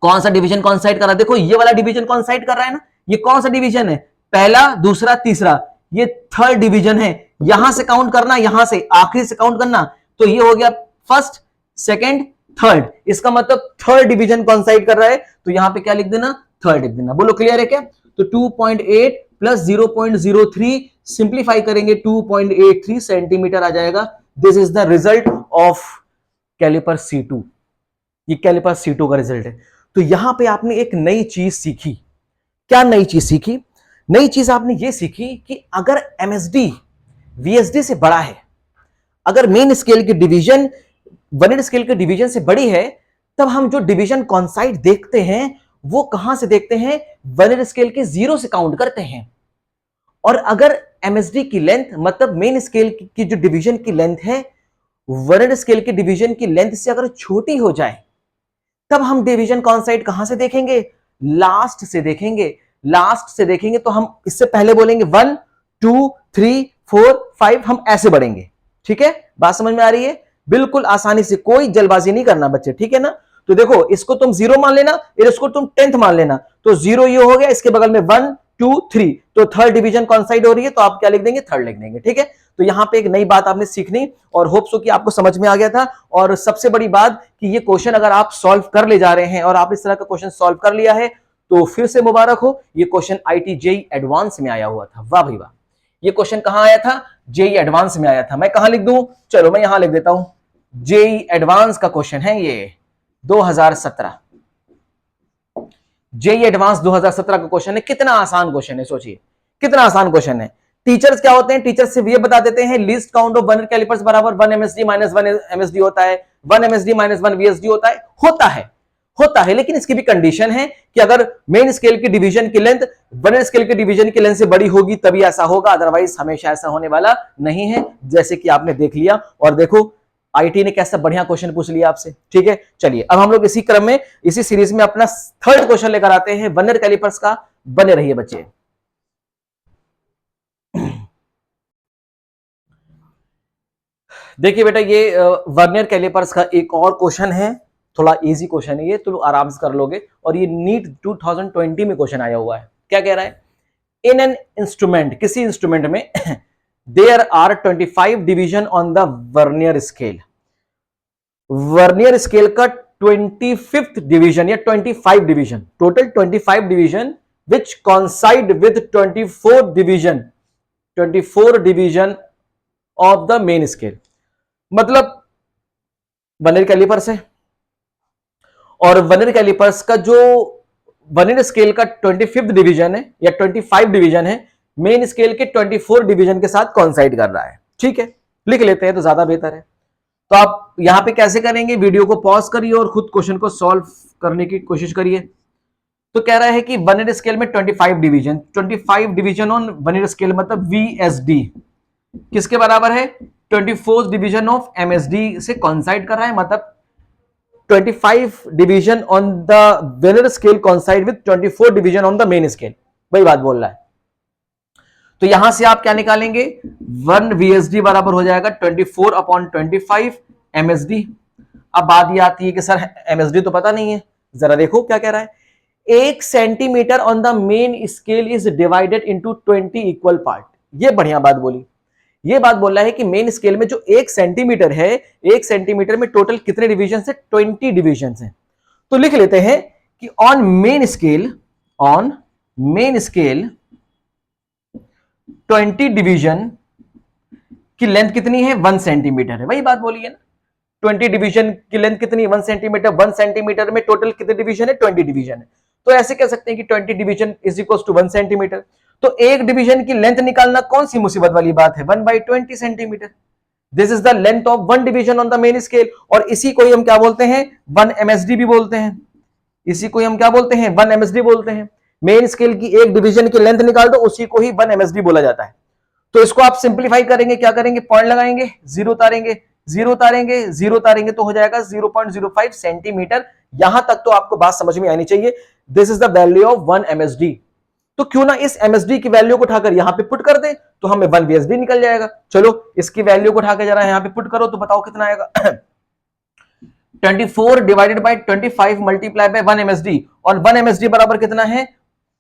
कौन सा डिवीजन कॉन्साइड कर रहा है? देखो ये वाला डिवीजन कॉन्साइड कर रहा है ना। ये कौन सा डिवीजन है? पहला, दूसरा, तीसरा, ये थर्ड डिवीजन है। यहां से काउंट करना, यहां से आखिरी से काउंट करना। तो ये हो गया फर्स्ट, सेकंड, थर्ड। इसका मतलब थर्ड डिवीजन कॉन्साइड कर रहा है, तो यहां पे क्या लिख देना? थर्ड लिख देना। बोलो क्लियर है क्या? तो 2.8 प्लस 0.03 सिंप्लीफाई करेंगे 2.83 सेंटीमीटर आ जाएगा। This is the result of caliper C2। ये कैलिपर C2 का रिजल्ट है। तो यहां पे आपने एक नई चीज सीखी। क्या नई चीज सीखी? नई चीज आपने ये सीखी कि अगर MSD VSD से बड़ा है, अगर मेन स्केल की डिवीजन वर्नियर स्केल के डिवीजन से बड़ी है, तब हम जो डिवीजन कॉन्साइड देखते हैं वो कहां से देखते हैं? वर्नियर स्केल के 0 से काउंट करते हैं। और अगर MSD की लेंथ मतलब मेन स्केल की जो डिवीजन की लेंथ है वर्नियर स्केल की डिवीजन की लेंथ से अगर छोटी हो जाए, तब हम डिवीजन कॉन्साइड कहां से देखेंगे? लास्ट से देखेंगे। लास्ट से देखेंगे तो हम इससे पहले बोलेंगे 1 2 3 4 5, हम ऐसे बढ़ेंगे। ठीक है, बात समझ में आ रही है? बिल्कुल आसानी से, कोई जल्दबाजी नहीं करना बच्चे, ठीक है ना? तो देखो, इसको तुम 0 मान लेना, फिर इसको तुम 10th मान लेना। तो 0 ये हो गया, इसके बगल में 1 2 3, तो थर्ड डिवीजन कॉन्साइड हो रही है, तो आप क्या लिख देंगे? थर्ड लिख देंगे। ठीक है, तो यहां पे एक नई बात आपने सीखनी, और होप सो कि आपको समझ में आ गया था। और सबसे बड़ी बात कि ये क्वेश्चन अगर आप सॉल्व कर ले जा रहे हैं और आप इस तरह का क्वेश्चन सॉल्व कर लिया है, तो फिर से मुबारक हो। ये क्वेश्चन IIT JEE एडवांस में आया हुआ था। वाह भाई वाह। ये क्वेश्चन कहां आया था? JEE एडवांस में आया था। मैं कहां लिख दूं? चलो मैं यहां लिख देता हूं। JEE एडवांस का क्वेश्चन है ये 2017। JEE एडवांस 2017 का क्वेश्चन है। कितना आसान क्वेश्चन है, सोचिए कितना आसान क्वेश्चन है। टीचर्स क्या होते हैं? टीचर्स सिर्फ ये बता देते हैं least count of vernier calipers बराबर 1 MSD माइनस 1 MSD होता है, 1 MSD माइनस 1 VSD होता है, लेकिन इसकी भी कंडीशन है कि अगर मेन स्केल की डिवीजन की लेंथ वर्नियर स्केल की डिवीजन की लेंथ से बड़ी होगी तभी ऐसा होगा, अदरवाइज हमेशा ऐसा होने वाला नहीं है, जैसे कि आपने देख लिया। और देखो IIT ने कैसा बढ़िया क्वेश्चन पूछ लिया आपसे। ठीक है, चलिए अब हम लोग इसी क्रम में इसी सीरीज में अपना थर्ड क्वेश्चन लेकर आते हैं वर्नियर कैलिपर्स का। बने रहिए बच्चे। देखिए बेटा, ये वर्नियर कैलिपर्स का एक और क्वेश्चन है, थोड़ा इजी क्वेश्चन है ये, तो आराम से कर लोगे। और ये नीट 2020 में क्वेश्चन आया हुआ है। क्या कह रहा है? इन एन इंस्ट्रूमेंट, किसी इंस्ट्रूमेंट में there are 25 division on the vernier scale. Vernier scale का 25th डिवीजन या 25 division, total 25 division which coincide with 24 division of the main scale. मतलब वर्नियर कैलिपर्स है, और वर्नियर कैलिपर्स का जो वर्नियर स्केल का 25th डिवीजन है या 25 डिवीजन है, मेन स्केल के 24 डिवीजन के साथ कॉन्साइड कर रहा है। ठीक है, लिख लेते हैं तो ज्यादा बेहतर है। तो आप यहां पे कैसे करेंगे? वीडियो को पॉज करिए और खुद क्वेश्चन को सॉल्व करने की कोशिश करिए। तो कह रहा है कि वर्नियर स्केल में 25 डिवीजन ऑन वर्नियर स्केल मतलब VSD किसके बराबर है? 24 डिवीजन ऑफ MSD से कॉन्साइड कर रहा है, मतलब 25 division on the vernier scale कॉन्साइड with 24 division on the main scale. वही बात बोल रहा है। तो यहां से आप क्या निकालेंगे? 1 VSD बराबर हो जाएगा 24/25 MSD। अब बात ये आती है कि सर MSD तो पता नहीं है, जरा देखो क्या कह रहा है। 1 centimetre on the main scale is divided into 20 equal part. ये बढ़िया बात बोली। ये बात बोल रहा है कि मेन स्केल में जो 1 सेंटीमीटर है, 1 सेंटीमीटर में टोटल कितने डिवीजन है? 20 डिवीजन है। तो लिख लेते हैं कि ऑन मेन स्केल 20 डिवीजन की लेंथ कितनी है? 1 सेंटीमीटर है। वही बात बोली है ना, 20 डिवीजन की लेंथ कितनी है? 1 सेंटीमीटर। 1 सेंटीमीटर में टोटल कितने डिवीजन है? 20 डिवीजन है। तो ऐसे कह सकते हैं कि 20 division is equal to 1 centimetre. तो एक डिवीजन की लेंथ निकालना कौन सी मुसीबत वाली बात है? 1/20 centimetre. This is the length of 1 division on the main scale. और इसी को हम क्या बोलते हैं? 1 MSD भी बोलते हैं। इसी को हम क्या बोलते हैं? 1 MSD बोलते हैं। मेन स्केल की एक डिवीजन की लेंथ निकाल दो, उसी को ही 1 MSD बोला जाता है। तो इसको आप सिंप्लीफाई करेंगे, क्या करेंगे? पॉइंट लगाएंगे, जीरो उतारेंगे तो हो जाएगा 0.05 सेंटीमीटर। यहां तक तो आपको बात समझ में आनी चाहिए। This is the value of 1 MSD। तो क्यों ना इस MSD की वैल्यू को उठाकर यहां पे पुट कर दे, तो हमें 1 VSD निकल जाएगा। चलो इसकी वैल्यू को उठाकर जरा यहां पे पुट करो तो बताओ कितना आएगा। 24 divided by 25 multiply by 1 MSD, और 1 MSD बराबर कितना है?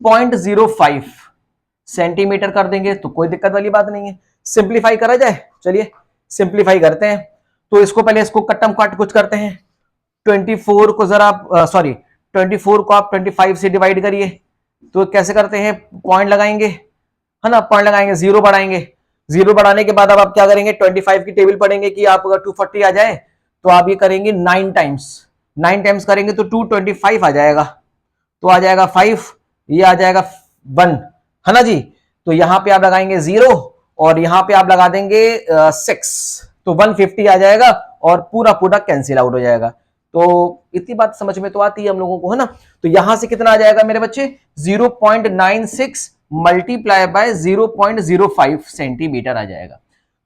0.05 सेंटीमीटर कर देंगे तो कोई दिक्कत वाली बात नहीं है। सिंप्लीफाई करा जाए, चलिए सिंप्लीफाई करते हैं। तो इसको पहले इसको कट्टम काट कुछ करते हैं। 24 को जरा 24 को आप 25 से डिवाइड करिए। तो कैसे करते हैं? पॉइंट लगाएंगे, है ना, पॉइंट लगाएंगे, 0 बढ़ाएंगे, 0 बढ़ाने के बाद अब आप क्या करेंगे, 25 की टेबल पढ़ेंगे कि आप अगर 240 आ जाए तो आप ये करेंगे 9 टाइम्स, 9 टाइम्स करेंगे तो 225 आ जाएगा, तो आ जाएगा 5, ये आ जाएगा 1, है ना जी। तो यहां पे आप लगाएंगे 0 और यहां पे आप लगा देंगे 6, तो 150 आ जाएगा और पूरा प्रोडक्ट कैंसिल आउट हो जाएगा। तो इतनी बात समझ में तो आती है हम लोगों को, है ना। तो यहां से कितना आ जाएगा मेरे बच्चे, 0.96 मल्टीप्लाई बाय 0.05 सेंटीमीटर आ जाएगा।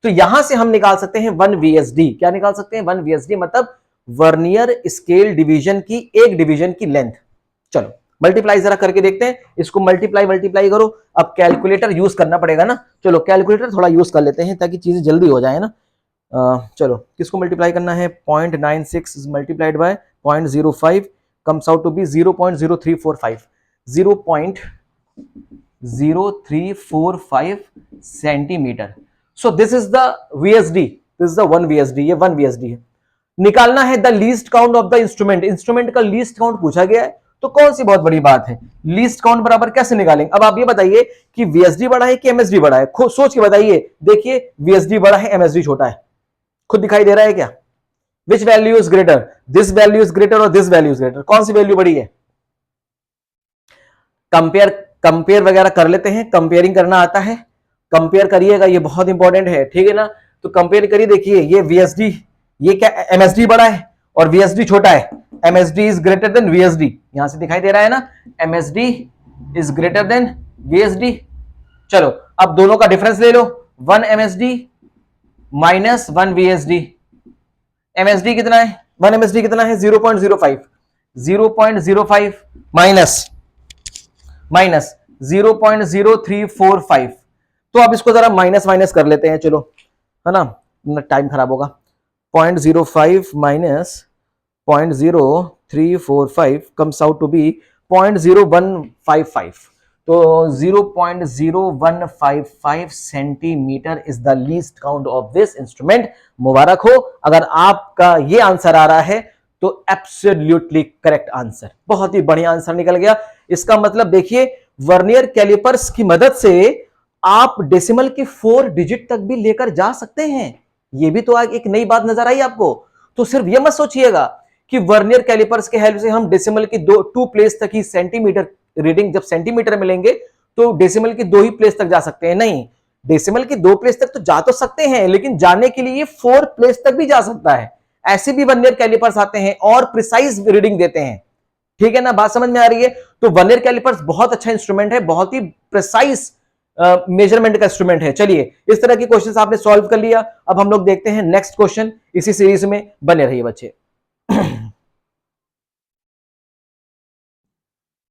तो यहां से हम निकाल सकते हैं 1 VSD। क्या निकाल सकते हैं, 1 VSD मतलब वर्नियर स्केल डिवीजन की एक डिवीजन की लेंथ। चलो मल्टीप्लाई जरा करके देखते हैं, इसको मल्टीप्लाई मल्टीप्लाई करो। अब कैलकुलेटर यूज करना पड़ेगा ना, चलो कैलकुलेटर थोड़ा यूज कर लेते हैं ताकि चीजें जल्दी हो जाए ना। चलो किसको मल्टीप्लाई करना है, 0.96 multiplied by 0.05 comes out to be 0.0345, 0.0345 centimetre. So this is the VSD, this is the 1 VSD, ये 1 VSD है। निकालना है the least count of the instrument, instrument का लीस्ट काउंट पूछा गया है, तो कौन सी बहुत बड़ी बात है, लीस्ट काउंट बराबर कैसे निकालेंगे। अब आप ये बताइए कि VSD बड़ा है कि MSD बड़ा है, खुद सोच के बताइए। देखिए VSD बड़ा है, MSD छोटा है, खुद दिखाई दे रहा है क्या। Which value is greater, this value is greater और दिस वैल्यू इज ग्रेटर, कौन सी वैल्यू बड़ी है। कंपेयर कंपेयर वगैरह कर लेते हैं, कंपेयरिंग करना आता है, कंपेयर करिएगा, ये बहुत इंपॉर्टेंट है, ठीक है ना। तो कंपेयर करिए, देखिए ये VSD, ये क्या MSD बड़ा है और VSD छोटा है, MSD is greater than VSD, यहां से दिखाई दे रहा है ना, MSD is greater than VSD। चलो अब दोनों का डिफरेंस ले लो, 1 MSD माइनस 1 VSD, MSD कितना है, 1 MSD कितना है 0.05, 0.05 माइनस 0.0345। तो आप इसको जरा माइनस माइनस कर लेते हैं, चलो, है ना, टाइम खराब होगा। 0.05 माइनस 0.0345 कम्स आउट टू बी 0.0155, तो 0.0155 centimetre is the least count of this instrument. मुबारक हो, अगर आपका ये आंसर आ रहा है तो एब्सोल्युटली करेक्ट आंसर, बहुत ही बढ़िया आंसर निकल गया। इसका मतलब देखिए वर्नियर कैलिपर्स की मदद से आप डेसिमल की 4 डिजिट तक भी लेकर जा सकते हैं। ये भी तो आज एक नई बात नजर आई आपको। तो सिर्फ ये मत सोचिएगा कि वर्नियर कैलिपर्स के हेल्प से हम डेसिमल की 2 प्लेस तक ही सेंटीमीटर रीडिंग, जब सेंटीमीटर मिलेंगे तो डेसिमल की 2 ही प्लेस तक जा सकते हैं, नहीं, डेसिमल की 2 प्लेस तक तो जा तो सकते हैं, लेकिन जाने के लिए 4 प्लेस तक भी जा सकता है। ऐसे भी वर्नियर कैलिपर्स आते हैं और प्रिसाइज रीडिंग देते हैं, ठीक है ना, बात समझ में आ रही है। तो वर्नियर कैलिपर्स बहुत अच्छा इंस्ट्रूमेंट है, बहुत ही प्रिसाइज मेजरमेंट का इंस्ट्रूमेंट है। चलिए इस तरह के क्वेश्चंस आपने सॉल्व कर लिया, अब हम लोग देखते हैं नेक्स्ट क्वेश्चन, इसी सीरीज में बने रहिए बच्चे।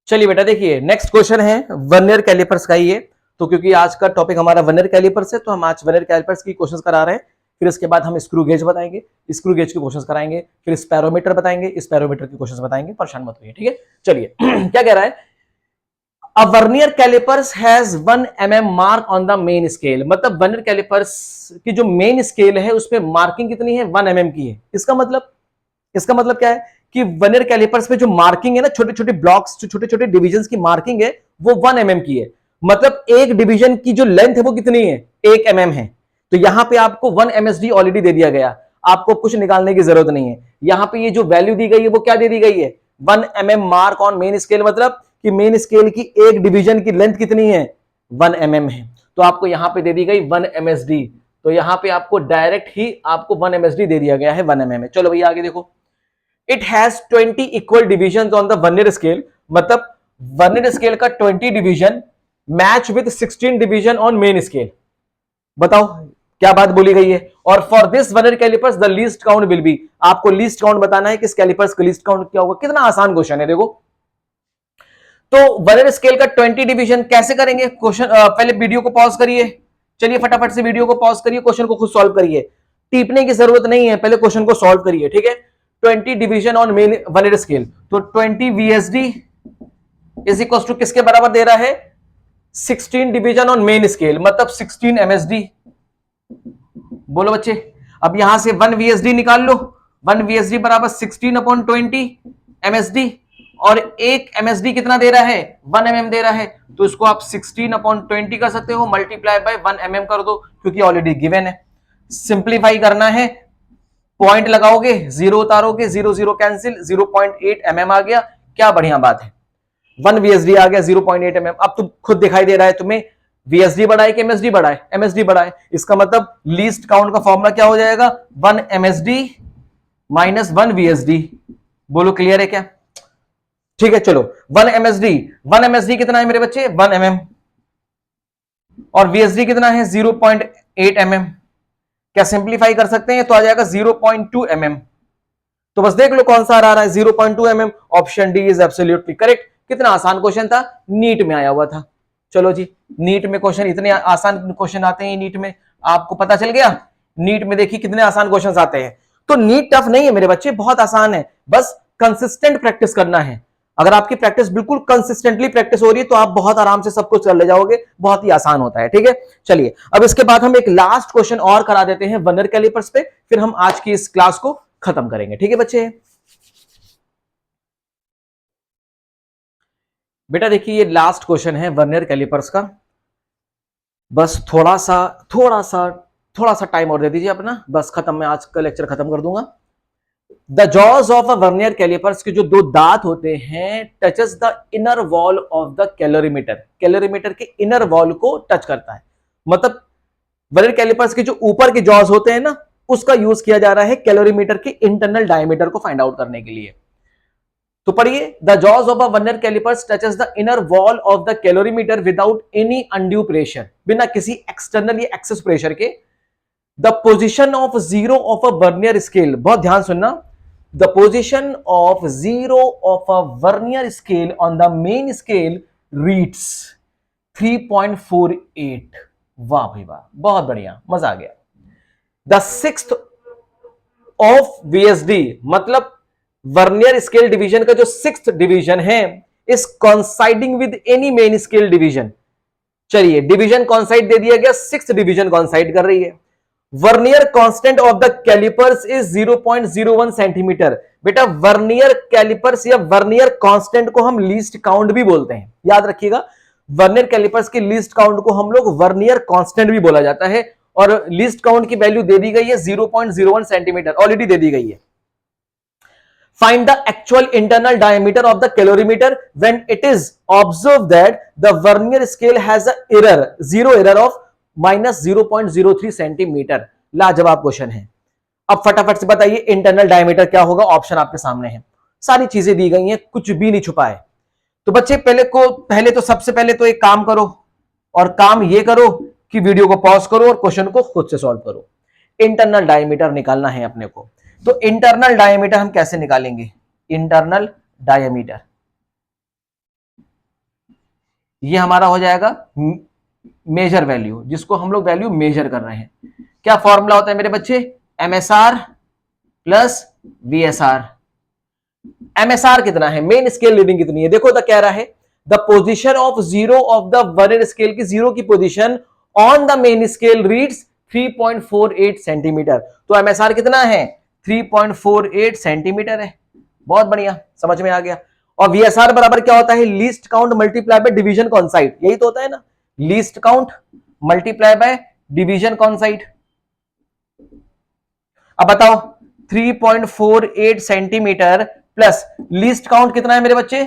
चलिए बेटा देखिए नेक्स्ट क्वेश्चन है वर्नियर कैलिपर्स का ही है, तो क्योंकि आज का टॉपिक हमारा वर्नियर कैलिपर्स है तो हम आज वर्नियर कैलिपर्स की क्वेश्चंस करा रहे हैं। फिर इसके बाद हम स्क्रू गेज बताएंगे, स्क्रू गेज के क्वेश्चंस कराएंगे, फिर स्पैरोमीटर बताएंगे, स्पैरोमीटर के क्वेश्चंस बताएंगे, परेशान मत होइए, ठीक है। चलिए क्या कह रहा है, a vernier callipers has 1 mm mark on the main scale, मतलब वर्नियर कैलिपर्स की जो मेन स्केल है उसमें मार्किंग कितनी है, 1 mm की है। इसका मतलब क्या है कि वर्नियर कैलिपर्स पे जो मार्किंग है ना, छोटे छोटे ब्लॉक्स, छोटे छोटे डिविजन्स की मार्किंग है, वो 1 mm की है। मतलब एक डिवीजन की जो लेंथ है वो कितनी है, 1 mm है। तो यहां पे आपको 1 MSD ऑलरेडी दे दिया गया, आपको कुछ निकालने की जरूरत नहीं है। यहां पे ये जो वैल्यू दी गई है वो क्या दे दी गई है, 1 mm mark on main scale, मतलब कि मेन स्केल की एक डिवीजन की लेंथ कितनी है, 1 mm है। तो आपको यहां पे दे दी गई 1 MSD, तो यहां पे आपको डायरेक्ट ही आपको 1 MSD दे दिया गया है 1 mm में। चलो भैया आगे देखो, it has 20 equal division on the vernier scale, मतलब वर्नियर स्केल का 20 division match with 16 division on main scale. बताओ क्या बात बोली गई है। और for this vernier calipers the least count will be, आपको लीस्ट काउंट बताना है कि इस कैलिपर्स का लीस्ट काउंट क्या होगा। कितना आसान क्वेश्चन है देखो। तो वर्नियर स्केल का 20 डिवीजन कैसे करेंगे, क्वेश्चन पहले वीडियो को पॉज करिए, चलिए फटाफट से वीडियो को पॉज करिए, क्वेश्चन को खुद सॉल्व करिए, टीपने की जरूरत नहीं है, पहले क्वेश्चन को सॉल्व करिए, ठीक है। 20 division on main vernier scale, तो 20 VSD इज इक्वल टू किसके बराबर दे रहा है, 16 डिवीजन ऑन मेन स्केल, मतलब 16 MSD। बोलो बच्चे, अब यहां से 1 VSD निकाल लो, 1 VSD बराबर 16/20 MSD, और एक MSD कितना दे रहा है, 1 mm दे रहा है, तो इसको आप 16/20 कर सकते हो, मल्टीप्लाई बाय 1 mm कर दो, क्योंकि ऑलरेडी गिवन है। सिंप्लीफाई करना है, पॉइंट लगाओगे, जीरो उतारोगे, 0 0 कैंसिल, 0.8 mm आ गया, क्या बढ़िया बात है। 1 VSD आ गया 0.8 mm। अब तो खुद दिखाई दे रहा है तुम्हें, VSD बड़ा है कि MSD बड़ा है, MSD बड़ा है। इसका मतलब लीस्ट काउंट का फॉर्मूला क्या हो जाएगा, 1 MSD माइनस 1 VSD। बोलो क्लियर है क्या? ठीक है, चलो 1 MSD कितना है मेरे बच्चे, 1 mm, और VSD कितना है 0.8 mm। क्या सिंप्लीफाई कर सकते हैं, तो आ जाएगा 0.2 mm। तो बस देख लो कौन सा आ रहा है, 0.2 mm। Option D is absolutely correct. कितना आसान क्वेश्चन था, नीट में आया हुआ था। चलो जी, नीट में क्वेश्चन, इतने आसान क्वेश्चन आते हैं नीट में, आपको पता चल गया। नीट में देखिए कितने आसान क्वेश्चन आते हैं। तो नीट टफ नहीं है मेरे बच्चे, बहुत आसान है, बस कंसिस्टेंट प्रैक्टिस करना है। अगर आपकी प्रैक्टिस बिल्कुल कंसिस्टेंटली प्रैक्टिस हो रही है तो आप बहुत आराम से सब कुछ कर ले जाओगे, बहुत ही आसान होता है। ठीक है, चलिए अब इसके बाद हम एक लास्ट क्वेश्चन और करा देते हैं वर्नियर कैलिपर्स पे, फिर हम आज की इस क्लास को खत्म करेंगे। ठीक है बच्चे, बेटा देखिए ये लास्ट क्वेश्चन है वर्नियर कैलिपर्स का, बस थोड़ा सा टाइम और दे दीजिए अपना, बस खत्म, मैं आज का लेक्चर खत्म कर दूंगा। The jaws of a vernier callipers के जो दो दांत होते हैं touches the inner wall of the calorimeter, calorimeter के इनर वॉल को टच करता है। मतलब वर्नियर कैलिपर्स के जो ऊपर के जॉज होते हैं ना, उसका यूज किया जा रहा है कैलोरीमीटर के इंटरनल डायमीटर को फाइंड आउट करने के लिए। तो पढ़िए, the jaws of a vernier callipers touches the inner wall of the calorimeter without any undue pressure, बिना किसी एक्सटर्नल या एक्सेस प्रेशर के। The position of zero of a vernier scale, बहुत ध्यान सुनना, the position of zero of a vernier scale on the main scale reads 3.48। वाह भाई वाह, बहुत बढ़िया, मजा आ गया। द सिक्स्थ ऑफ VSD, मतलब वर्नियर स्केल डिवीजन का जो सिक्स्थ डिवीजन है, is coinciding with any main scale division. चलिए डिवीजन कॉन्साइड दे दिया गया, सिक्स्थ डिवीजन कॉन्साइड कर रही है। Vernier constant of the callipers is 0.01 centimetre. बेटा वर्नियर कैलिपर्स या वर्नियर कांस्टेंट को हम लीस्ट काउंट भी बोलते हैं, याद रखिएगा। वर्नियर कैलिपर्स की लीस्ट काउंट को हम लोग वर्नियर कांस्टेंट भी बोला जाता है, और लीस्ट काउंट की वैल्यू दे दी गई है 0.01 सेंटीमीटर, ऑलरेडी दे दी गई है। Find the actual internal diameter of the calorimeter when it is observed that the vernier scale has a error, zero error of minus 0.03 centimetre. लाजवाब क्वेश्चन है। अब फटाफट से बताइए इंटरनल डायमीटर क्या होगा, ऑप्शन आपके सामने है, सारी चीजें दी गई हैं, कुछ भी नहीं छुपा है। तो बच्चे पहले तो सबसे पहले तो एक काम करो, और काम ये करो कि वीडियो को पॉज करो और क्वेश्चन को खुद से सॉल्व करो। इंटरनल डायमीटर निकालना है अपने को। तो इंटरनल डायमीटर हम कैसे निकालेंगे, इंटरनल डायमीटर ये हमारा हो जाएगा मेजर वैल्यू, जिसको हम लोग वैल्यू मेजर कर रहे हैं। क्या फॉर्मूला होता है मेरे बच्चे, MSR प्लस VSR। MSR कितना है, मेन स्केल रीडिंग कितनी है, देखो तो कह रहा है the position of zero of the vernier scale की जीरो की position on the main scale reads 3.48 centimetre. तो MSR कितना है, 3.48 सेंटीमीटर है। बहुत बढ़िया, समझ में आ गया। और VSR बराबर क्या होता है, least count multiply by division कॉन्साइड, यही तो होता है ना, least count multiply by division कॉन्साइड। अब बताओ 3.48 सेंटीमीटर प्लस लीस्ट काउंट कितना है मेरे बच्चे,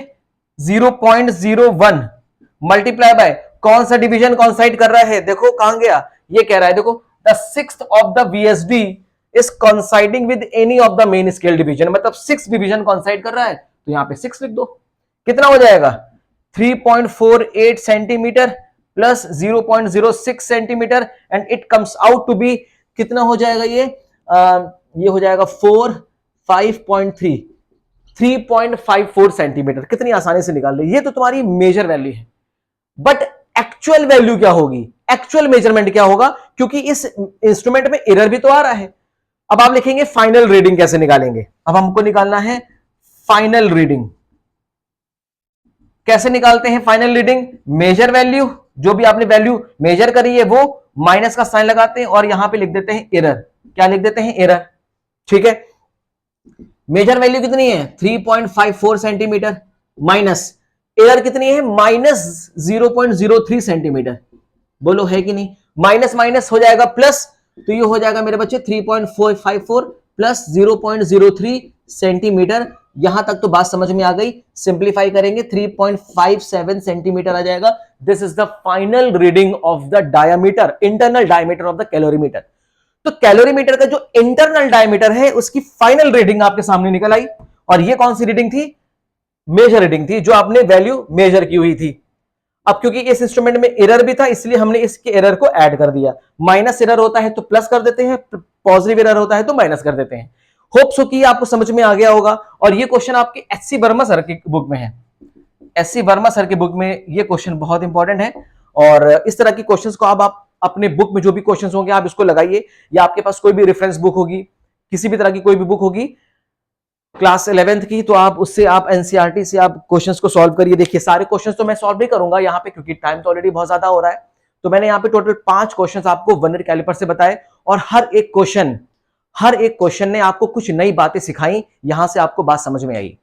0.01 मल्टीप्लाई बाय कौन सा डिवीजन कॉन्साइड कर रहा है, देखो कहां गया, ये कह रहा है देखो the sixth of the VSD is coinciding with any of the main scale division, मतलब 6 डिवीजन कॉन्साइड कर रहा है, तो यहां पे 6 लिख दो। कितना हो जाएगा, 3.48 centimetre plus 0.06 centimetre, and it comes out to be, कितना हो जाएगा ये हो जाएगा 5.3 3.54 सेंटीमीटर। कितनी आसानी से निकाल ली, ये तो तुम्हारी मेजर वैल्यू है। बट एक्चुअल वैल्यू क्या होगी, एक्चुअल मेजरमेंट क्या होगा, क्योंकि इस इंस्ट्रूमेंट में एरर भी तो आ रहा है। अब आप लिखेंगे फाइनल रीडिंग कैसे निकालेंगे, अब हमको निकालना है फाइनल रीडिंग। कैसे निकालते हैं फाइनल रीडिंग, मेजर वैल्यू, जो भी आपने वैल्यू मेजर करी है वो माइनस का साइन लगाते हैं और यहां पे लिख देते हैं एरर। क्या लिख देते हैं, एरर। ठीक है, मेजर वैल्यू कितनी है 3.54 सेंटीमीटर, माइनस एरर कितनी है, -0.03 सेंटीमीटर। बोलो है कि नहीं, माइनस माइनस हो जाएगा प्लस, तो ये हो जाएगा मेरे बच्चे 3.454 प्लस 0.03 सेंटीमीटर। यहां तक तो बात समझ में आ गई। सिंप्लीफाई करेंगे 3.57 सेंटीमीटर आ जाएगा। This is the final reading of the diameter, internal diameter of the calorimeter. तो कैलोरीमीटर का जो इंटरनल डायमीटर है उसकी फाइनल रीडिंग आपके सामने निकल आई। और ये कौन सी रीडिंग थी, मेजर रीडिंग थी, जो आपने वैल्यू मेजर की हुई थी। अब क्योंकि इस इंस्ट्रूमेंट में एरर भी था इसलिए हमने इसके एरर को ऐड कर दिया। माइनस एरर होता है तो प्लस कर देते हैं, पॉजिटिव एरर होता है तो माइनस कर देते हैं। होप सो कि आपको समझ में आ गया होगा। और ये क्वेश्चन आपके एचसी वर्मा सर की बुक में है। एचसी वर्मा सर की बुक में ये क्वेश्चन बहुत इंपॉर्टेंट है। और इस तरह की क्वेश्चंस को अब आप अपने बुक में जो भी क्वेश्चंस होंगे आप इसको लगाइए, या आपके पास कोई भी रेफरेंस बुक होगी, किसी भी तरह की कोई भी बुक होगी क्लास 11th की, तो आप उससे आप एनसीईआरटी से आप क्वेश्चंस को सॉल्व करिए। देखिए सारे क्वेश्चंस तो मैं सॉल्व नहीं करूंगा यहाँ पे क्योंकि टाइम तो ऑलरेडी बहुत ज्यादा हो रहा है। तो मैंने यहाँ पे टोटल 5 क्वेश्चंस आपको वर्नियर कैलिपर से बताए, और हर एक क्वेश्चन ने आपको कुछ नई बातें सिखाई, यहां से आपको बात समझ में आई।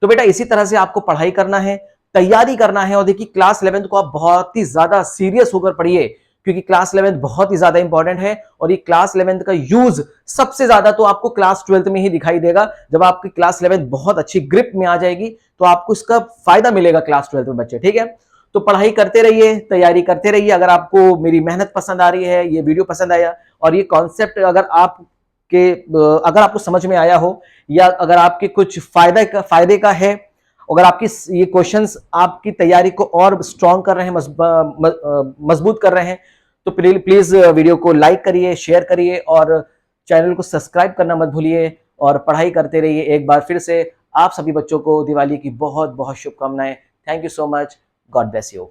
तो बेटा इसी तरह से आपको पढ़ाई करना है, तैयारी करना है। और देखिए क्लास 11th को आप बहुत ही ज्यादा सीरियस होकर पढ़िए, क्योंकि क्लास 11th बहुत ही ज्यादा इंपॉर्टेंट है। और ये क्लास 11th का यूज सबसे ज्यादा तो आपको क्लास 12th में ही दिखाई देगा। जब आपकी क्लास 11th बहुत अच्छी ग्रिप में आ जाएगी तो आपको इसका फायदा मिलेगा क्लास 12th में बच्चे, ठीक है। तो पढ़ाई करते रहिए, तैयारी करते रहिए। अगर आपको मेरी मेहनत पसंद आ रही है, ये वीडियो पसंद आया और ये कॉन्सेप्ट अगर आपको समझ में आया हो, या अगर आपके कुछ फायदे का है, अगर आपकी ये क्वेश्चंस आपकी तैयारी को और स्ट्रांग कर रहे हैं, मजबूत कर रहे हैं, तो प्लीज वीडियो को लाइक करिए, शेयर करिए और चैनल को सब्सक्राइब करना मत भूलिए। और पढ़ाई करते रहिए। एक बार फिर से आप सभी बच्चों को दिवाली की बहुत बहुत शुभकामनाएं। Thank you so much. God bless you.